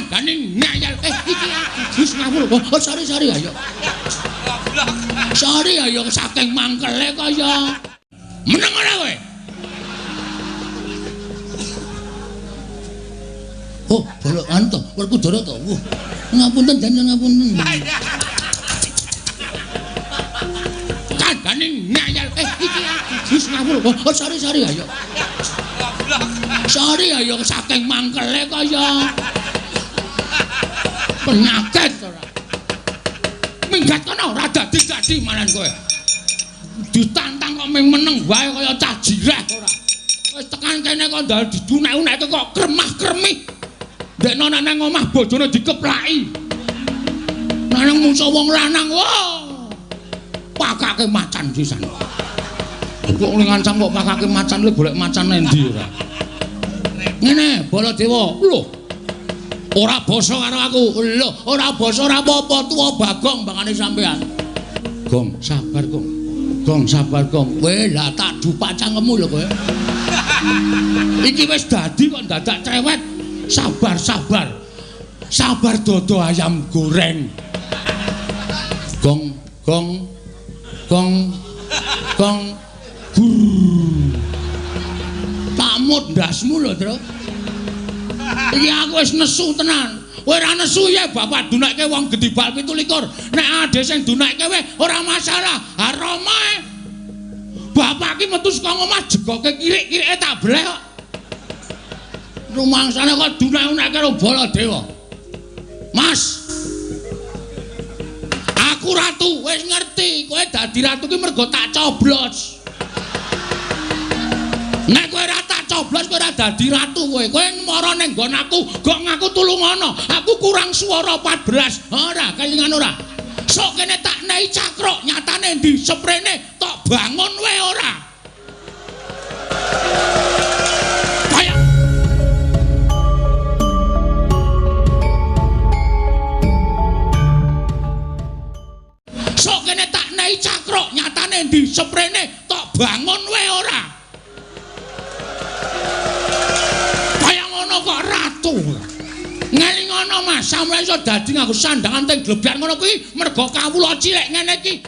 kandhane ngayal iki Gus ngawur sari-sari ayo sari ayo saking mangkele kaya meneng ora kowe oh bolok anto Werkudara to ngapunten dandan ngapunten kandhane ngayal iki Gus ngawur sari-sari ayo sari ayo saking mangkele kaya penyakit ora minggat kono ora dadi malan kowe ditantang kok ming meneng wae kaya cah jireh ora wis tekan kene kok ndal didunek-unekke kok kremah-kremih ndekno nang omah bojone dikeplaki nang musuh wong lanang wah pakake macan sisan kok ngancam kok pakake macan le golek macan endi ora ngene Baladewa lho ora basa karo aku lho ora basa ora apa-apa tuwa Bagong bangane sampean Gong sabar Gong sabar Gong kowe lah tak dupak cangkemmu lho kowe iki wis dadi kok dadak cerewet sabar dodo ayam goreng Gong tamut ndasmu lho Tru iki aku wis nesu tenan kowe ora nesu ya bapak dunekke wong gedibal 17 nek ade sing dunekke kowe ora masalah haromae bapak ki metu saka omah jegoke kirik-kirike tak bleh kok rumangsane kok dunek-unekke karo Baladewa Mas aku ratu wis ngerti kowe dadi ratu ki mergo tak coblos nek kowe ora tak coblos kowe ora dadi ratu kowe mara ning nggon aku gong aku tulungono aku kurang swara 14 ora kelingan ora sok kene tak nehi cakruk nyatane ndi sprene tok bangun wae ora kaya sok kene tak nehi cakruk nyatane ndi sprene tok bangun wae ora kok ratu ngelingono Mas sampeyan iso dadi nganggo sandangan teng glebyan ngono kuwi mergo kawula cilik ngene iki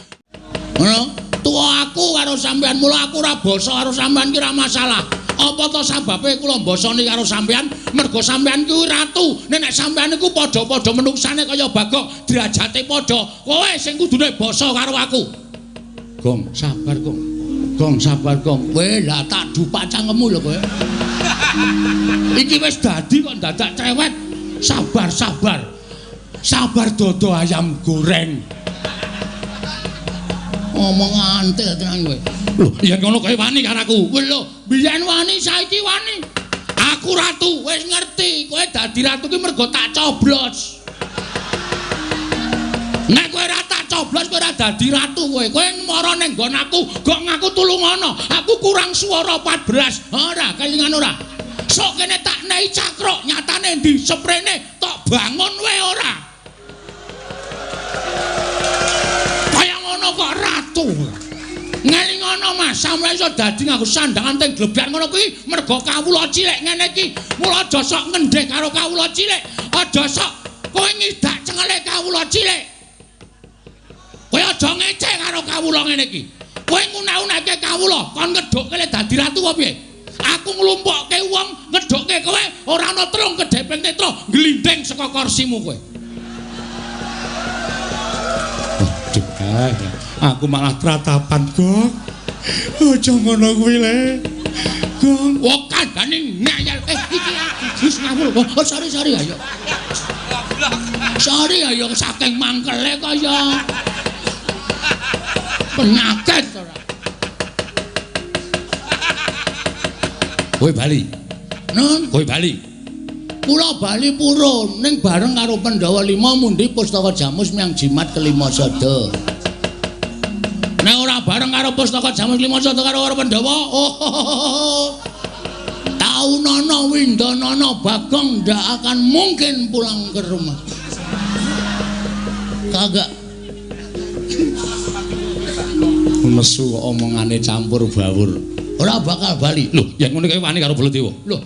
ngono tuwa aku karo sampeyan mula aku ora basa karo sampeyan ki ora masalah apa to sababe kula basane karo sampeyan mergo sampeyan kuwi ratu nek sampeyan iku padha-padha menungsane kaya Bagong derajate padha kowe sing kudune basa karo aku Gong sabar Gong kowe lah tak dupak cangkemmu lho kowe iki wis dadi kok dadak cerewet sabar dodo ayam goreng ngomong antil tenan kowe lho yen ngono kowe wani karo aku lho biyen wani saiki wani aku ratu wis ngerti kowe dadi ratu ki mergo tak coblos nek kowe ora tak coblos kowe ora dadi ratu kowe mara ning nggon aku gong aku tulungono aku kurang swara 14 ora kelingan ora sok kene tak nehi cakruk nyatane ndi sprene tok bangun wae ora kaya ngono kok ratu ngelingono Mas sampeyan iso dadi nganggo sandangan teng glebyan ngono kuwi mergo kawula cilik ngene iki mula aja sok ngendhek karo kawula cilik aja sok kowe ngidak cengele kawula cilik kowe aja ngeceh karo kawula ngene iki kowe ngune-uneke kawula kon ngedhukke le dadi ratu apa piye aku nglumpukke wong ngedhukke kowe ora ana trung kedheping netra glindeng saka kursimu kowe aku malah tratapan Gong aja ngono kuwi le Gong wong kandhane ngayal iki Gus ngawur sari-sari ayo sari ayo saking mangkele kaya penyakit ora kowe bali non kowe bali kula bali purun ning bareng karo Pandhawa 5 mundi Pustaka Jamus miang jimat kelima sada nek ora bareng karo Pustaka Jamus kelima sada karo Pandhawa Taunana Windanana Bagong ndak akan mungkin pulang ke rumah kagak nesu omongane campur bawur ora bakal bali lho yen ngene kowe wani karo Baladewa lho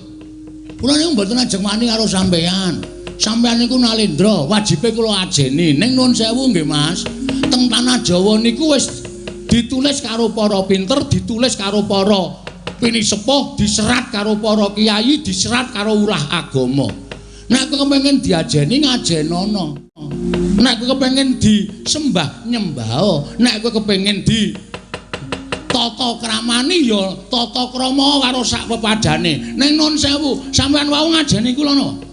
kula niku mboten ajeng wani karo sampean Sampeyan niku Nalendra, wajibe kula ajeni. Ning nuwun sewu nggih Mas. Teng tanah Jawa niku wis ditulis karo para pinter, ditulis karo para pinisepuh, diserat karo para kiai, diserat karo ulah agama. Nek kowe kepengin diajeni ngajenono. Nek kowe kepengin disembah nyembah, nek kowe kepengin di tata kramani ya tata krama karo sak pepadane. Ning nuwun sewu, sampean wau ngajeni kula napa?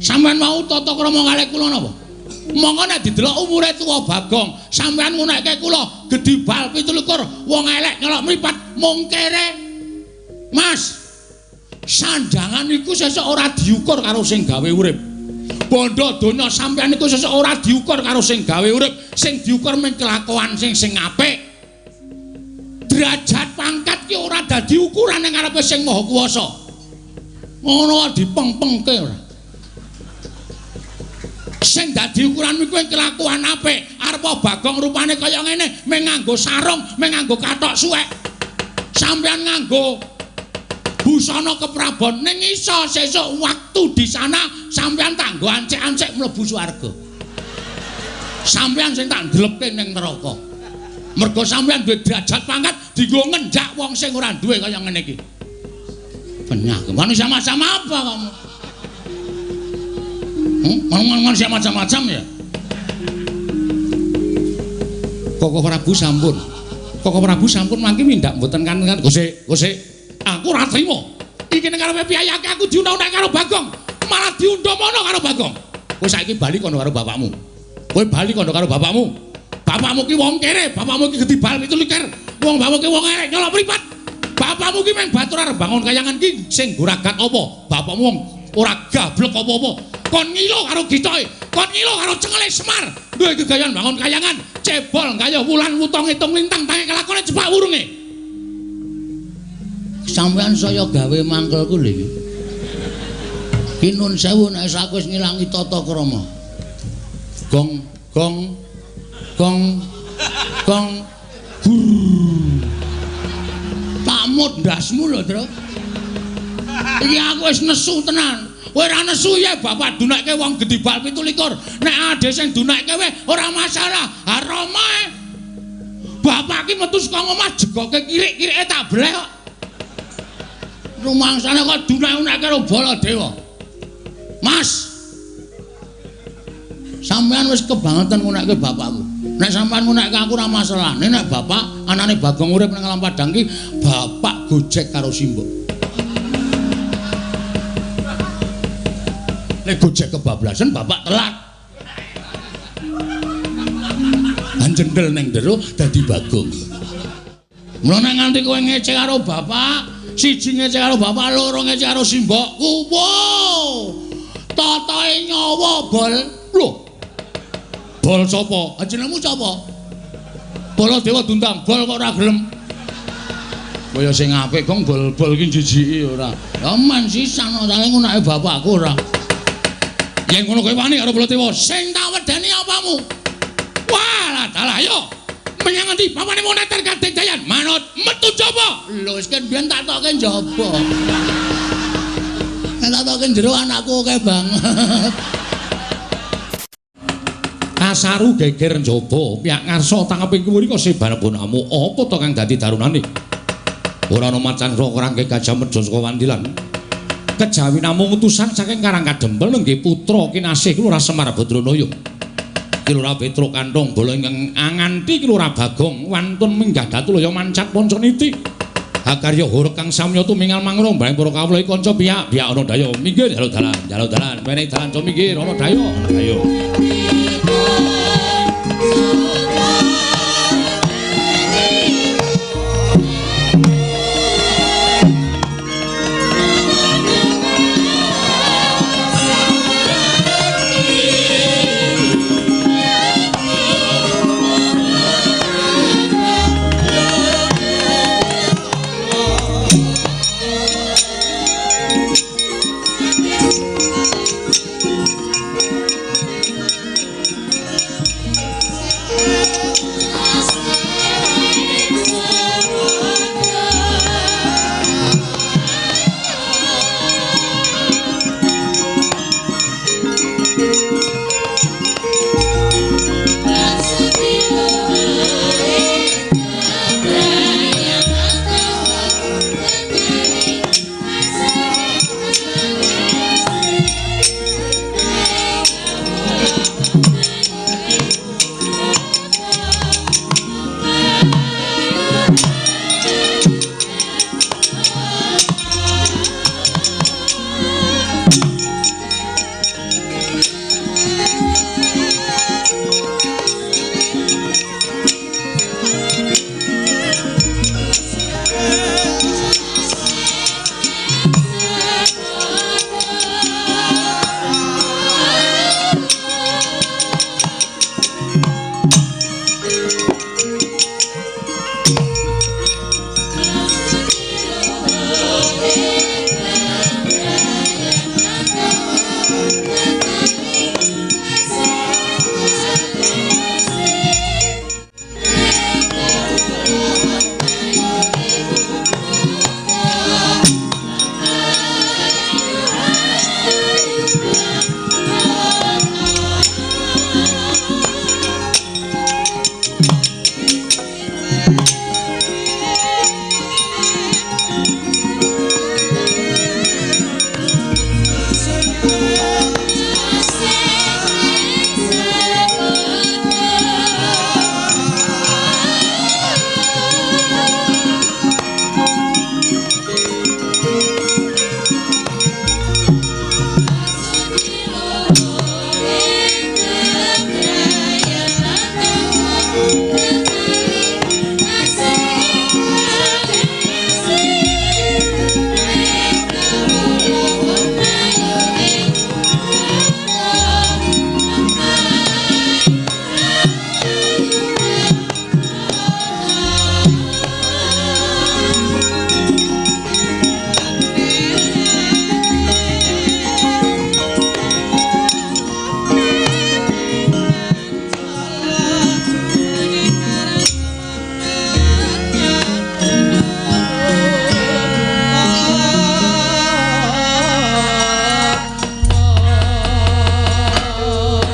Sampeyan mau tata krama kalih kula napa? Monggo nek didelok umure tuwa Bagong, sampeyan ngunekke kula gedhi bal 17 wong elek nyelok mripat mung kere. Mas, sandangan iku sesuk ora diukur karo sing gawe urip. Bondo donya sampeyan iku sesuk ora diukur karo sing gawe urip, sing diukur mung kelakuan sing apik. Derajat pangkat ki ora dadi ukuran ning ngarepe sing Maha Kuwasa. Ngono dipeng-pengke ora. Sing dadi ukuran kuwi kelakuan apik. Arep Bagong rupane kaya ngene, mung nganggo sarung, mung nganggo kathok suwek. Sampeyan nganggo busana keprabon ning iso sesuk waktu di sana sampeyan tak nggo ancek-ancek mlebu swarga. Sampeyan sing tak ndelepke ning neraka. Mergo sampeyan duwe derajat pangkat dienggo ngendak wong sing ora duwe kaya ngene iki. Penyak, manusia macam apa kamu? Manusia macam-macam ya. Koko Prabu sampun mangke mindak mboten kan Gusti aku ora trima iki ning karepe piyayake aku diundang-undang karo Bagong malah diundhomono karo Bagong. Kowe saiki bali kono karo bapakmu. Bapakmu ki wong kere, bapakmu ki gedhi bal 17. Wong bapakmu ki wong elek nyolok mripat. Bapakmu ki meng batur arep bangun kayangan ki sing guragat apa? Bapakmu wong ora gablek apa-apa. Kon ngilo karo gitoke, kon ngilo karo cengele Semar. Duwe gegayan bangun kayangan, cebol kaya wulan wutong ngitung lintang tangi kelakone jebak wurunge. Sampeyan saya gawe mangkelku lho iki. Ki nun sewu nek aku wis ngilangi tata krama. Gong. Tak mut ndasmu lho, Tru. Iki aku wis nesu tenan. Kowe ora nesu ya bapak dunakke wong gedhi bal 17. Nek ade sing dunakke wae ora masalah. Haromae. Bapak ki metu saka omah jegoke kirik-kirike tak bleh kok. Rumangsane kok dunak-unak karo Baladewa. Mas. Sampeyan wis kebangetan ngunekke bapakku. Nek sampeyan ngunekke aku ora masalah. Nek bapak anane Bagong urip ning alam Padang ki bapak gojek karo simbok. Nek gojek kebablasan bapak telat. Anjendel ning jero dadi Bagong. Mula nek nganti kowe ngecek karo bapak, siji ngecek karo bapak, loro ngecek karo simbokku. Wow. Tatae nyawa bol. Lho. Bol sapa? Jenengmu sapa? Baladewa Dundang. Bol kok ora gelem. Kaya sing apik Gong bol-bol ki jijiki ora. Ya men sisan saling ngunake bapakku ora. Yen ngono kowe wani karo Baladewa, sing tak wedeni apamu? Walah dalah ayo. Menyang endi? Bapakne moneter Gading Dayan. Manut metu jaba. Lho wis kan biyen tak tokke jaba. Nek tak tokke jero anakku akeh banget. Kasaru geger jaba, pihak ngarsa tangeping kuwi kok sebarebonamu. Apa to kang dadi darunane? Ora ana macan rangke Gajah Medha saka Wandilan. Kejawi namung utusan saking Karang Kadempel nggih putra kinasih Kelurahan Semar Badranaya. Kelurahan Petruk Kantong Bala ingkang anganti Kelurahan Bagong wantun minggah datulaya mancat Pancaniti. Hakarya hurek kang samya tumingal mangrong bareng para kawula kanca pihak ana daya minggir jaluk dalan menehi dalan to minggir ana daya ayo.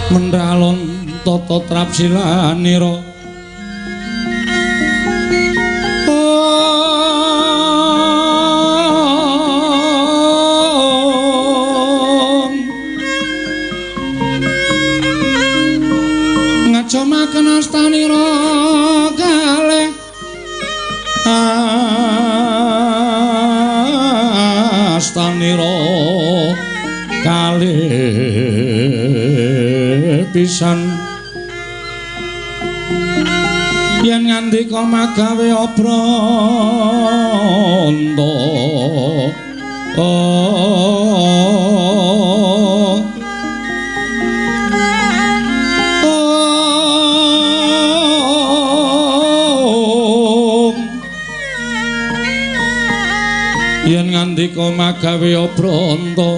Mendralon tata trapsilanira ngacomaken astanira kalih astanira kalih pisan yen ngandika magawe obranta yen ngandika magawe obranta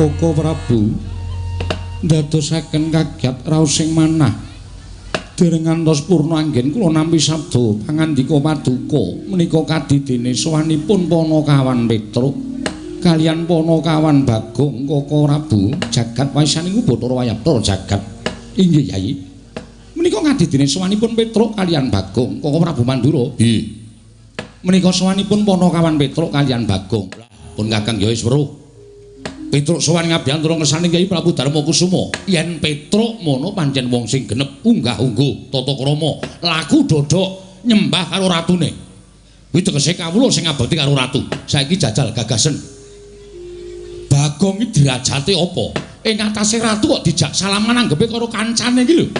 Koko Prabu ndadosaken kagyat raosing manah dereng ngantos purna anggen kula nampi sabda pangandika paduka menika kadidene sowanipun Panakawan Petruk kaliyan Panakawan Bagong Koko Prabu jagat waisan niku Bathara Wayapta jagat inggih Yai menika kadidene sowanipun Petruk kaliyan Bagong Koko Prabu Mandura nggih menika sowanipun Panakawan Petruk kaliyan Bagong pun Kakang Yai weruh Petruk sowan ngabiyantara ngersane Kyai Prabu Darmakusuma yen Petruk mono pancen wong sing genep unggah-ungguh tata krama laku dodok nyembah karo ratune kuwi tegese kawula sing ngabekti karo ratu saiki jajal gagasen Bagong iki derajate apa ing atase ratu kok dijak salaman anggepe karo kancane iki lho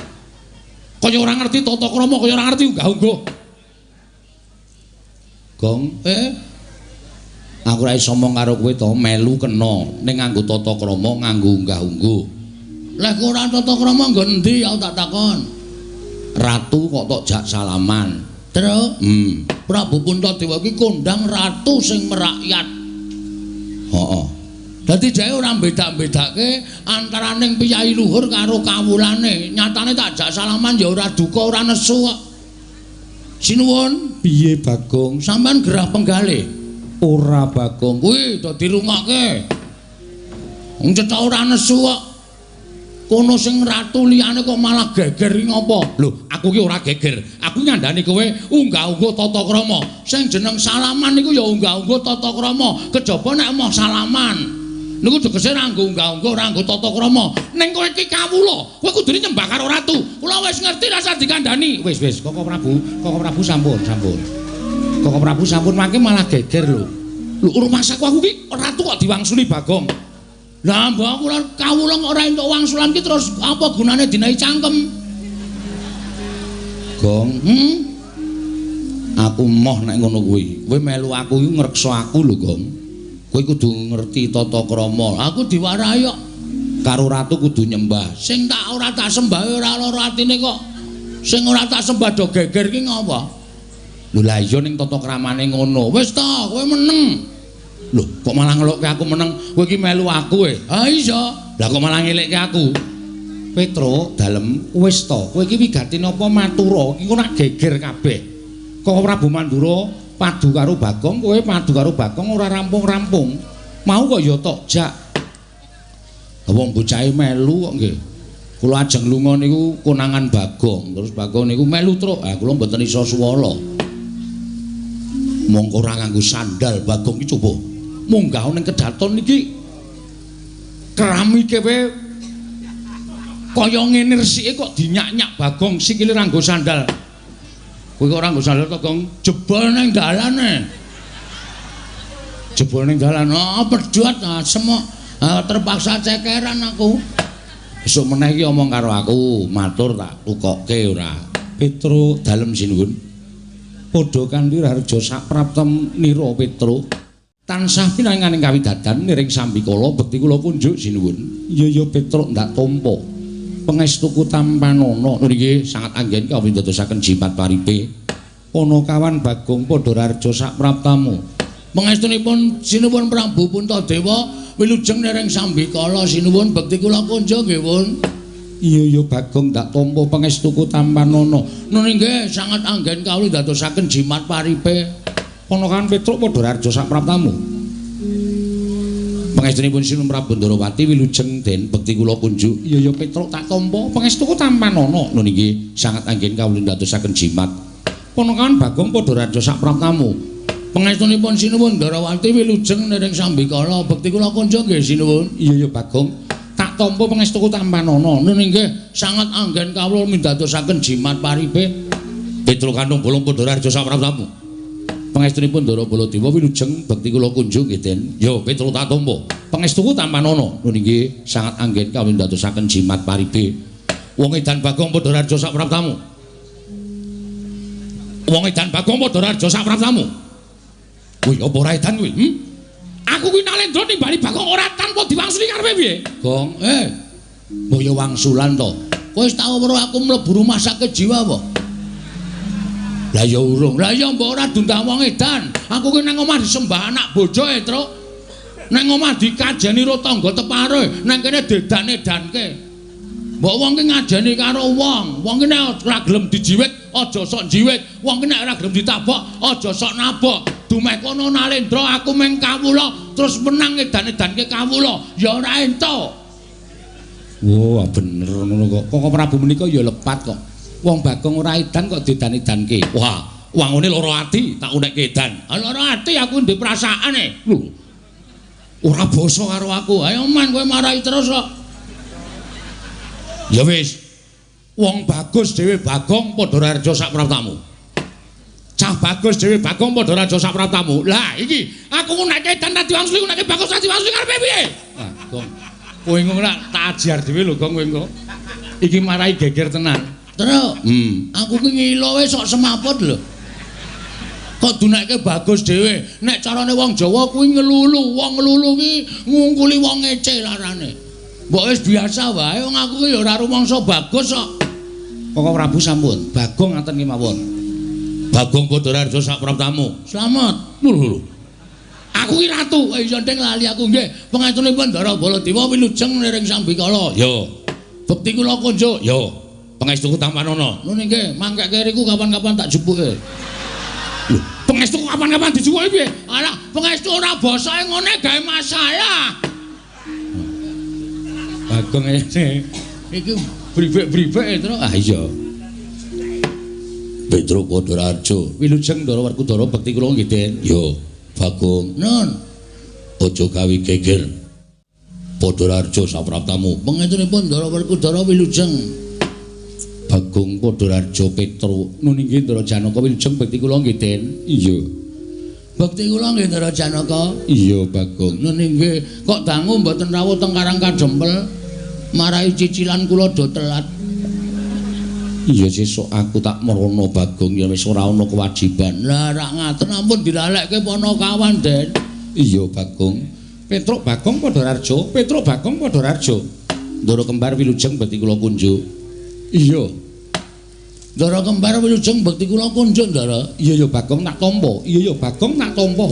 kaya ora ngerti tata krama kaya ora ngerti unggah-ungguh Gong aku ora iso omong karo kowe to melu kena ning nganggo tata krama nganggo unggah-ungguh. Lah kok ora tata krama nggo endi aku tak takon. Ratu kok tok jak salaman. Terus Prabu Puntadewa iki kondang ratu sing merakyat. Heeh. Dadi dhek ora bedak-bedake antaraning piyai luhur karo kawulane. Nyatane tak jak salaman ya ora duka ora nesu kok. Sinuwun, piye Bagong? Sampeyan gerah penggalih. Ora Bagong kuwi do dirungokke wong cetha ora nesu kok kono sing ratu liyane kok malah geger iki ngopo lho aku ki ora geger aku nyandani kowe unggah-ungguh tata krama sing jeneng salaman niku ya unggah-ungguh tata krama kejaba nek emoh salaman niku tegese ora nggo unggah-ungguh ora nggo tata krama ning kowe iki kawula kowe kudune nyembah karo ratu kula wis ngerti rasa dikandhani wis Koko Prabu sampun Koko Prabu sampun mangke malah geger lho. Lho rumahsaku aku ki ratu kok diwangsuli Bagong. Lah mbok aku kawula ora entuk wangsulan ki terus apa gunane dinahi cangkem? Gong, aku moh nek ngono kuwi. Kowe melu aku iki ngreksa aku lho, Gong. Kowe kudu ngerti tata krama. Aku diwarahi kok karo ratu kudu nyembah. Sing tak ora tak sembah ora lara atine kok. Sing ora tak sembah do geger ki ngopo? Lho lah iya ning tata kramane ngono. Wis ta, kowe meneng. Lho, kok malah ngelukke aku meneng? Kowe iki melu aku Ha iya. Lah kok malah ngelekke aku? Petruk, dalem wis ta. Kowe iki wigatine apa matura? Iki nak geger kabeh. Kok Prabu Mandura padu karo Bagong, kowe padu karo Bagong ora rampung-rampung. Mau kok ya tok jak. Wong bocahe melu kok nggih. Kula ajeng lunga niku konangan Bagong, terus Bagong niku melu truk. Ah kula mboten iso suwala. Mongko ora nganggo sandal Bagong iki coba munggah ning kedaton iki keramike wae kaya ngene resike kok dinyak-nyak Bagong sikile ora nggo sandal kowe kok ora nggo sandal to Gong jebol ning dalane pedhot semok terpaksa cekeran aku besok meneh iki omong karo aku matur tak tukokke ora Petruk dalem sinuwun padha kanthi harja sapraptem nira Petruk tansah pinanganing kawidadan niring sambikala bekti kula kunjuk sinuwun ya Petruk ndak tampa pangestuku tampanana nggih sangat anggen kawin dadosaken jimat paripe Panakawan Bagong padha harja sapraptamu Pangestunipun sinuwun Prabu Puntadewa wilujeng dereng sambikala sinuwun bekti kula kunjuk nggih pun. Iya Bagong tak tampa pangestuku tampanana. Nun inggih sangat anggen kawula dadosaken jimat paripe. Ponokan Petruk padha raja sapraptamu. Pangestunipun Sinuwun Prabu Ndarawati wilujeng den bekti kula kunjuk. Iya Petruk tak tampa pangestuku tampanana. Nun inggih sangat anggen kawula dadosaken jimat. Ponokan Bagong padha raja sapraptamu. Pangestunipun Sinuwun Ndarawati wilujeng dereng sambikala bekti kula kunjuk nggih sinuwun. Iya Bagong tak tampa pangestuku tampanana. Nun inggih sangat anggen kawula midadosaken jimat paripe. Petruk Kanthong Bolong padha raja sapraptamu. Pangestunipun Ndara Baladewa wilujeng bekti kula kunjuk nggih Den. Ya Petruk tak tampa pangestuku tampanana. Nun inggih sangat anggen kawula midadosaken jimat paripe. Wong edan Bagong padha raja sapraptamu. Wong edan Bagong padha raja sapraptamu. Kuwi apa ora edan kuwi? Aku kuwi Nalendra nimbali Bagong ora tanpa diwangsuli karepe piye? Gong, mbaya wangsulan to. Kowe wis tau weruh aku mlebu rumah sakit jiwa apa? Lah ya urung. Lah ya mbok ora dundang wong edan. Aku kuwi nang omah disembah anak bojoe, Truk. Nang omah dikajeni ro tangga tepare, nang kene dedan-edanke. Mbok wong ki ngajeni karo wong. Wong ki nek ora gelem dijiwit, aja sok jiwit. Wong ki nek ora gelem ditabok, aja sok nabok. Dumeh kono Nalendra aku meng kawula terus menang edan-edanke kawula ya ora entuk. Wah bener ngono kok. Kok Prabu menika ya lepat kok. Wong Bagong ora edan kok dedan-edanke. Wah, wangune lara ati tak unekke edan. Lara ati aku ndek perasaane. Lho. Ora basa karo aku. Ayo man kowe marahi terus kok. Ya wis. Wong bagus dhewe Bagong padha raja sapraptamu. Cah bagus dhewe Bagong padha raja sapraptamu. Lah iki aku ngunekke edan tak diwangsuli ngunekke bagus tak diwangsuli karepe piye? Ah, Gong. Kowe engko tak ajar dhewe lho Gong kowe engko. Iki marahi geger tenan. Truk. Aku ki ngilo wis sok semaput lho. Kok dunekke bagus dhewe. Nek carane wong Jawa kuwi ngelulu. Wong ngelulu ki ngungkuli wong ngece larane. Mbok wis biasa wae wong aku ki ya ora rumangsa bagus kok. Kok Prabu sampun. Bagong ngaten ki mawon. Bagong padha raja sapraptamu. Slamet. Lho. Aku ki ratu. Iya ndeng lali aku nggih. Pengaturipun Ndara Baladewa wilujeng nering sambikala. Yo. Bekti kula kunjuk. Yo. Pangestuku tampanana. Nun nggih, mangkeke riku kapan-kapan tak jepuke. Lho, pangestuku kapan-kapan dijepuke piye? Alah, pangestu ora basane ngene gawe masalah. Bagong iki bribek-bribek terus. Ah iya. Petruk padha raja. Wilujeng Ndara Werkudara bekti kula nggih Den. Yo, Bagong. Nun. Aja gawe geger. Padha raja sapraptamu. Pengetunipun Ndara Werkudara wilujeng. Bagong padha raja Petruk. Nun inggih Ndara Janaka wilujeng bekti kula nggih Den. Iya. Bekti kula nggih Ndara Janaka. Iya Bagong. Nun inggih kok dangu mboten rawuh teng Karang Kadempel. Marahi cicilan kula do telat. Iya sesuk aku tak merono Bagong ya wis ora ana kewajiban. Lah rak ngaten ampun dilalekke Panakawan, Den. Iya Bagong. Petruk Bagong padha raja, Petruk Bagong padha raja. Ndara kembar wilujeng bekti kula kunjuk. Iya. Ndara kembar wilujeng bekti kula kunjuk, Ndara. Iya ya Bagong tak tampa. Iya ya Bagong tak tampa.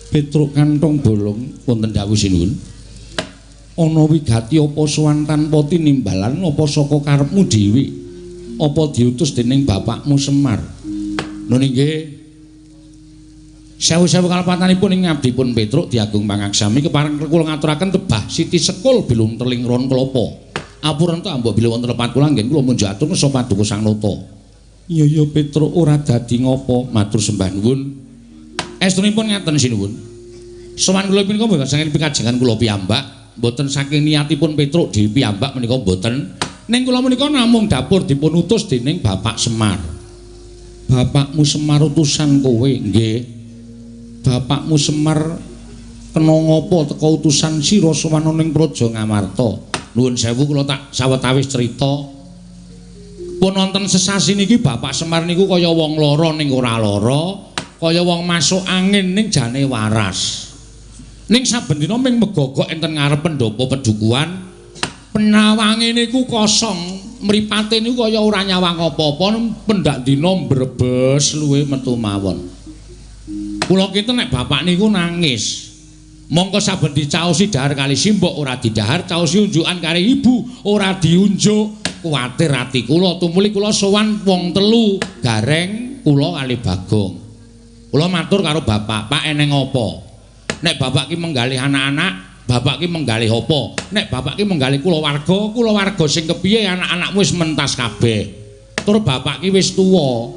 Petruk Kanthong Bolong wonten dawuh sinuwun. Ana wigati apa sowan tanpa tinimbalan apa saka karepmu dhewe? Apa diutus dening bapakmu Semar? Nun inggih. Sewu-sewu kalepatanipun ing ngabdipun Petruk Diagung Pangaksami kepareng kula ngaturaken tebah Siti Sekul bilung teling ron kelapa. Apurenta mbok bilih wonten lepat kula nggih kula munjuk atur nesa paduka Sang Nata. Iya ya Petruk ora dadi ngopo matur sembah nuwun. Estunipun ngaten sinuwun. Sowan kula menika mboten saking pikajengan kula piyambak, mboten saking niatipun Petruk dhewe piyambak menika mboten. Ning kula menika namung dapur dipun utus dening Bapak Semar. Bapakmu Semar utusan kowe, nggih. Bapakmu Semar kena ngopo teka utusan sira sowan ning Praja Ngamarta. Nuwun sewu kula tak sawetawis crita. Pun wonten sesasi niki Bapak Semar niku kaya wong lara ning ora lara, kaya wong masuk angin ning jane waras. Ning saben dina ming megogok enten ngarep pendopo pedukuhan. Penawange niku kosong, mripate niku kaya ora nyawang apa-apa, pendak dina mbrebes luwe metu mawon. Kula kinten nek bapak niku nangis. Mongko saben dicaosi dahar kali simbok ora didahar, caosi unjukan kali ibu ora diunjuk. Kuwatir ati kula tumuli kula sowan wong telu, Gareng, kula kali Bagong. Kula matur karo bapak, "Pak eneng apa? Nek bapak ki menggalih anak-anak, bapak ki menggalih apa? Nek bapak ki menggalih kulawarga sing kepiye anak-anakmu wis mentas kabeh. Tur bapak ki wis tuwa.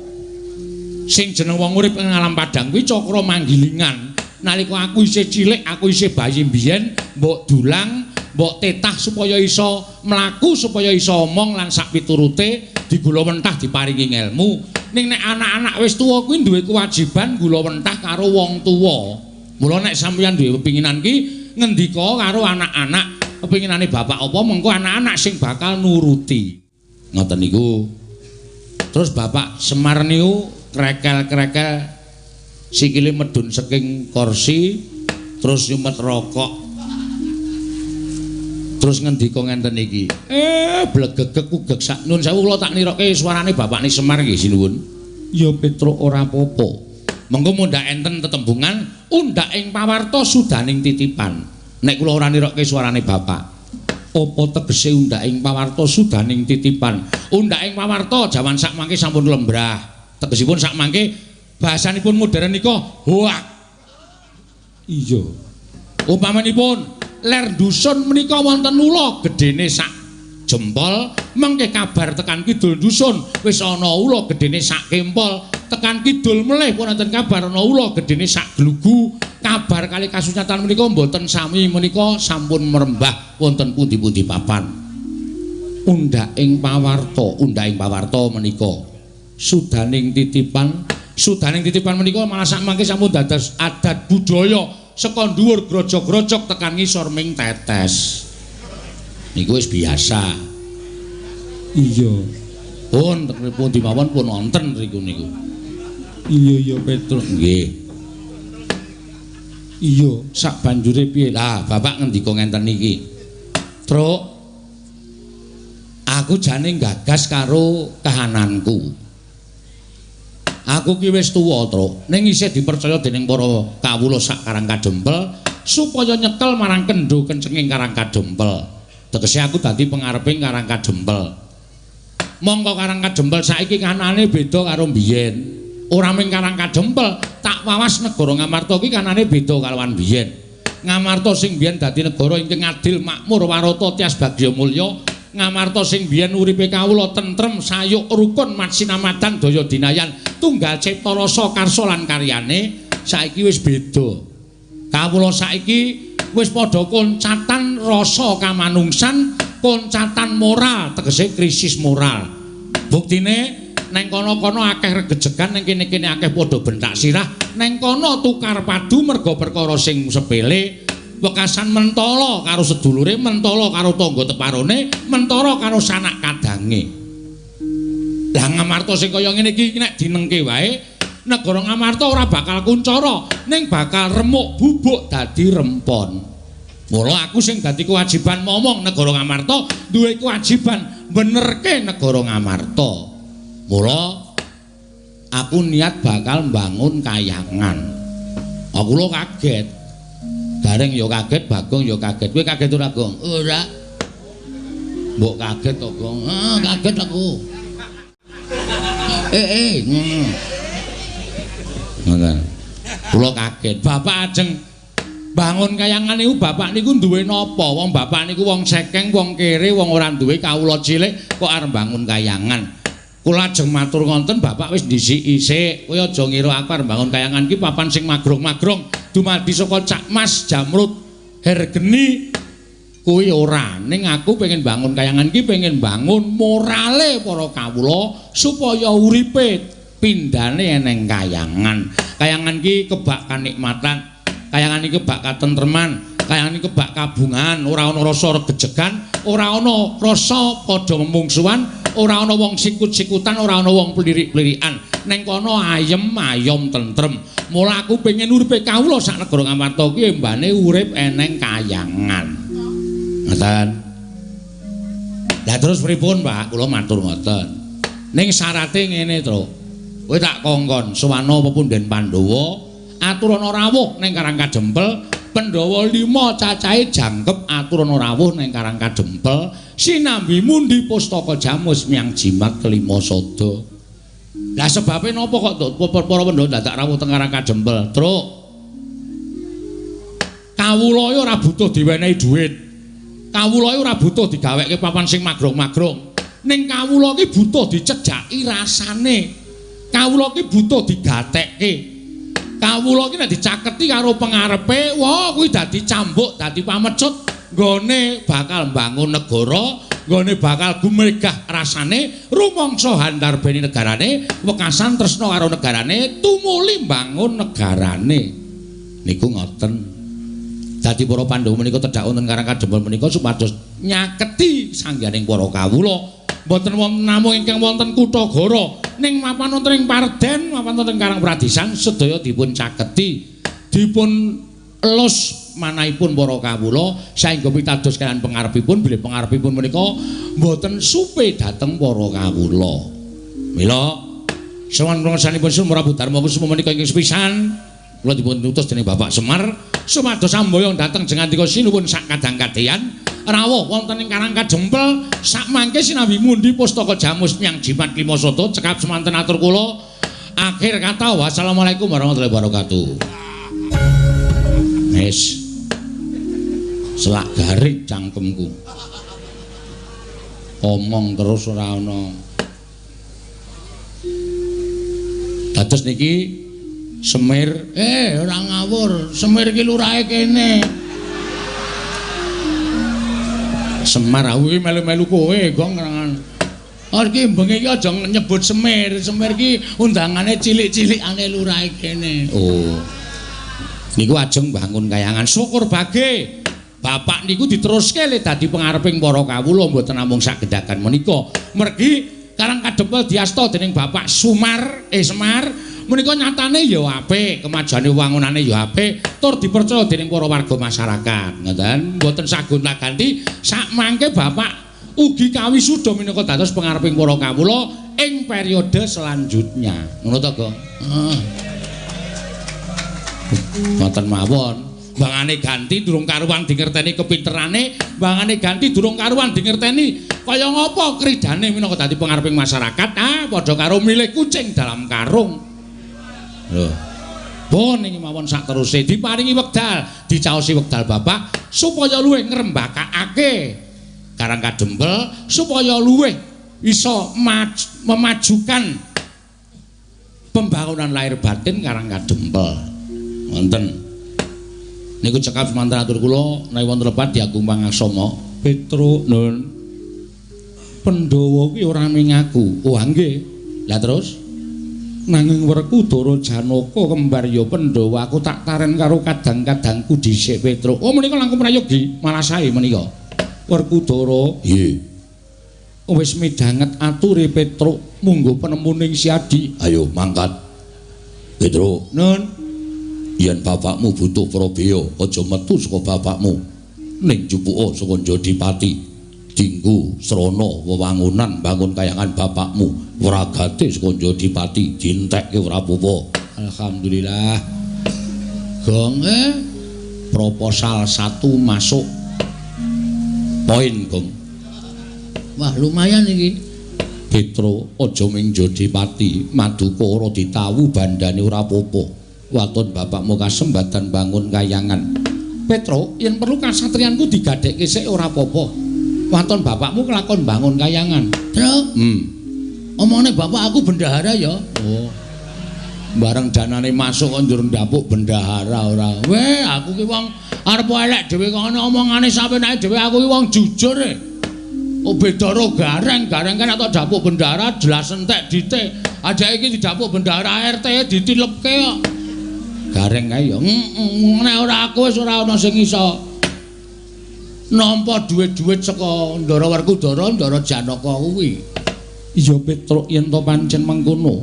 Sing jeneng wong urip ing alam padang kuwi cakra manggilingan. Nalika aku isih cilik, aku isih bayi mbiyen, mbok dulang, mbok tetah supaya iso mlaku, supaya iso omong lan sak piturute digula wentah diparingi ilmu. Ning nek anak-anak wis tuwa kuwi duwe kewajiban gula wentah karo wong tuwa. Mula nek sampeyan duwe pepinginan ki ngendika karo anak-anak, kepinginane bapak apa mengko anak-anak sing bakal nuruti." Ngoten niku. Terus Bapak Semar niku krekel-krekel sikile medun saking kursi terus nyumet rokok. Terus ngendika ngenten iki, blegegek ugeg sak nun sewu kula tak nirokke suarane Bapak ni Semar nggih sinuwun. Ya Petruk ora apa-apa. Mengko mundhak enten tetembungan undhak ing pawarta sudaning titipan. Nek kula ora nirokke suarane Bapak. Apa tegese undhak ing pawarta sudaning titipan? Undhak ing pawarta jaman sak mangke sampun lembrah. Tegesipun sak mangke bahasanipun modern nika hoak. Iya. Umpamanipun ler dusun menika wonten ula gedene sak jempol, mengke kabar tekan kidul dusun wis ana ula gedene sak kempol, tekan kidul melih pun wonten kabar ana ula gedene sak glugu. Kabar kali kasunyatan menika mboten sami menika sampun merembah wonten pundi-pundi papan. Undhak ing pawarta menika sudaning titipan menika malah sak mangke sampun dados adat budaya saka dhuwur grojok-grojok tekan ngisor ming tetes. Niku wis biasa. Iya. Pun pundi mawon pun wonten riku niku. Iya Petruk nggih. Iya, sak banjure piye? Lah, Bapak ngendika ngenten iki. Truk, aku jane gagas karo kahananku. Aku ki wis tuwa, Truk. Ning isih dipercaya dening para kawula sak Karang Kadempel supaya nyekel marang kendho kencenging Karang Kadempel. Tegese aku dadi pengareping Karang Kadempel. Mongko Karang Kadempel saiki kanane beda karo mbiyen. Ora mung Karang Kadempel, tak wawas negara Ngamarta kuwi kanane beda kalawan biyen. Ngamarta sing biyen dadi negara ingkang adil, makmur, warata, tias bagya mulya. Ngamarta sing biyen uripe kawula tentrem, sayuk, rukun, matsinamadan, daya dinayan, tunggal cipta rasa karsa lan karyane saiki wis beda. Kawula saiki wis padha koncatan rasa kamanungsan, koncatan moral, tegese krisis moral. Buktine neng kono-kono akeh regejegan, neng kene-kene akeh padha bentak sirah, neng kono tukar padu merga perkara sing sepele, wekasan mentala karo sedulure, mentala karo tangga teparone, mentara karo sanak kadange. Lah Ngamarta sing kaya ngene iki nek dinengke wae, negara Ngamarta ora bakal kuncara, ning bakal remuk bubuk dadi rempon. Mula aku sing dadi kewajiban momong negara Ngamarta duwe kewajiban benerke negara Ngamarta. Mula aku niat bakal mbangun kayangan. Aku lho kaget. Gareng ya kaget, Bagong ya kaget. Kowe kaget ora, Gong? Ora. Mbok kaget to, Gong? Kaget aku. Ngono. Ngoten. Kula kaget. Bapak ajeng bangun kayangan niku bapak niku duwe napa? Wong bapak niku wong sekeng, wong kere, wong ora duwe kawula cilik kok arep bangun kayangan. Kula ajeng matur ngonten Bapak wis ndhisiki sik, kowe aja ngira aku arep bangun kayangan iki papan sing magrong-magrong dumadi saka Cak Mas Jamrut Hergeni kuwi ora. Ning aku pengen bangun kayangan iki pengen bangun morale para kawula supaya uripe pindhane eneng kayangan. Kayangan iki kebak kanikmatan, kayangan iki kebak katentreman, kayangan iki kebak kabungan, ora ana rasa regejegan, ora ana rasa padha memungsuhan. Ora ana wong sikut-sikutan, ora ana wong plirik-plirikan. Ning kono ayem-ayom tentrem. Mula aku pengen uripe kawula sak negara Ngamarta kuwi mbane urip eneng kayangan. Ngoten. Lah terus pripun, Pak? Kula matur ngoten. Ning syarate ngene, Tru. Kowe tak kongkon sowana pepunden Pandhawa aturana rawuh ning Karang Kadempel. Pandhawa 5 cacahe jangkep aturana rawuh ning Karang Kadempel. Sinambi mundi pustaka jamus miyang jimat kelima sada. Lah sebabe napa kok para Pandhawa dadak rawuh teng Karang Kadempel? Truk. Kawula ora butuh diwenehi dhuwit. Kawula ora butuh digaweke papan sing magrong-magrong. Ning kawula ki butuh dicejaki rasane. Kawula ki butuh digatekke. Kawula ki nek dicaketi karo pengarepe, wah kuwi dadi cambuk, dadi pamecut nggone bakal mbangun negara, nggone bakal gumregah rasane, rumangsa handarbeni negarane, wekasan tresna karo negarane, tumuli mbangun negarane. Niku ngoten. Dadi para Pandhawa menika tedhak wonten Karang Kadempel menika supados nyaketi sangganing para kawula. Mboten wonten namung ingkang wonten Kutagara, ning mapan wonten ing Parden, mapan wonten Karang Pradesan sedaya dipun caketi, dipun elus manahipun para kawula saengga pitados kaliyan pangarepipun bilih pangarepipun menika mboten supe dhateng para kawula. Mila sawan rangsanipun Sumrabu Darma Kusuma menika ingkang sepisan kula dipun utus dening Bapak Semar supados samboyong dhateng jengandika sinuwun sak kadang-kadheyan rawuh wonten ing Karang Kadempel sak mangke sinambi mundi pustaka jamus miyang jimat lima sada cekap semanten atur kula akhir kata wassalamualaikum warahmatullahi wabarakatuh. Wis selak garik cangkemku omong terus ora ana. Dados niki Semir ora ngawur, Semir ki lurahe kene. Semar aku iki melu-melu kowe gong ngerangan. Iki bengi iki aja nyebut Semir. Semir ki undangane cilik-cilikane lurahe kene. Oh. Niku ajeng bangun kayangan syukur bage. Bapak niku diteruske le dadi pangareping para kawula mboten namung sak gedhagan menika. Mergi Karang Kadempel diasta dening Bapak Semar menika nyatane ya apik, kemajane wangunane ya apik, tur dipercaya dening para warga masyarakat. Ngoten, mboten sagun ganti sak mangke Bapak ugi kawisuda menika dados pangareping para kawula ing periode selanjutnya. Ngono to, Go? Ngoten mawon. Bangane ganti durung karuan dingerteni kepinterane, bangane ganti durung karuan dingerteni kaya ngapa kridane minangka dadi pangareping masyarakat, padha karo milih kucing dalam karung. Lho. Pun iki mawon sak teruse diparingi wekdal, dicaosi wekdal Bapak supaya luwih ngrembakake Karang Kadempel, supaya luwih bisa memajukan pembangunan lahir batin Karang Kadempel. Wonten niku cekap semanten atur kula menawi wonten lepat diagung pangaksama Petro nun Pandhawa ki ora mingaku. Oh nggih. Lah terus nanging Werkudara Janaka kembar ya Pandhawa aku tak taren karo kadang-kadangku dhisik Petro. Oh menika langkung prayogi malah sae menika. Werkudara nggih. Wis midanget ature Petro munggo penemuning Siadi. Ayo mangkat. Petro. Nun. Yen bapakmu butuh probaya, aja metu saka bapakmu. Ning jupuka saka Jodipati. Dinggo srana wewangunan bangun kayangan bapakmu. Wragate saka Jodipati dientekke ora apa-apa. Alhamdulillah. Gong proposal 1 masuk. Poin, Gong. Wah, lumayan iki. Petro aja ming Jodipati, Maduka ora ditawu bandane ora apa-apa. Waton bapakmu kasembatan bangun kayangan. Petro, yen perlu kasatriyanku digadhekke sik ora apa-apa. Waton bapakmu kelakon bangun kayangan. Tru? Omongane bapak aku bendahara ya. Oh. Bareng danane masuk kok njur ndapuk bendahara ora. Weh, aku ki wong arep elek dhewe kok ana omongane sapenake dhewe aku ki wong jujur. Oh beda karo gareng kan atau dapuk bendahara jelas entek ditik. Ajake iki didapuk bendahara RT ditilepke kok. Gareng kae ya. Nek ora aku wis ora ana sing iso nampa dhuwit-dhuwit saka Ndara Werkudara, Ndara Janaka kuwi. Iya Petro yen to pancen mengkono.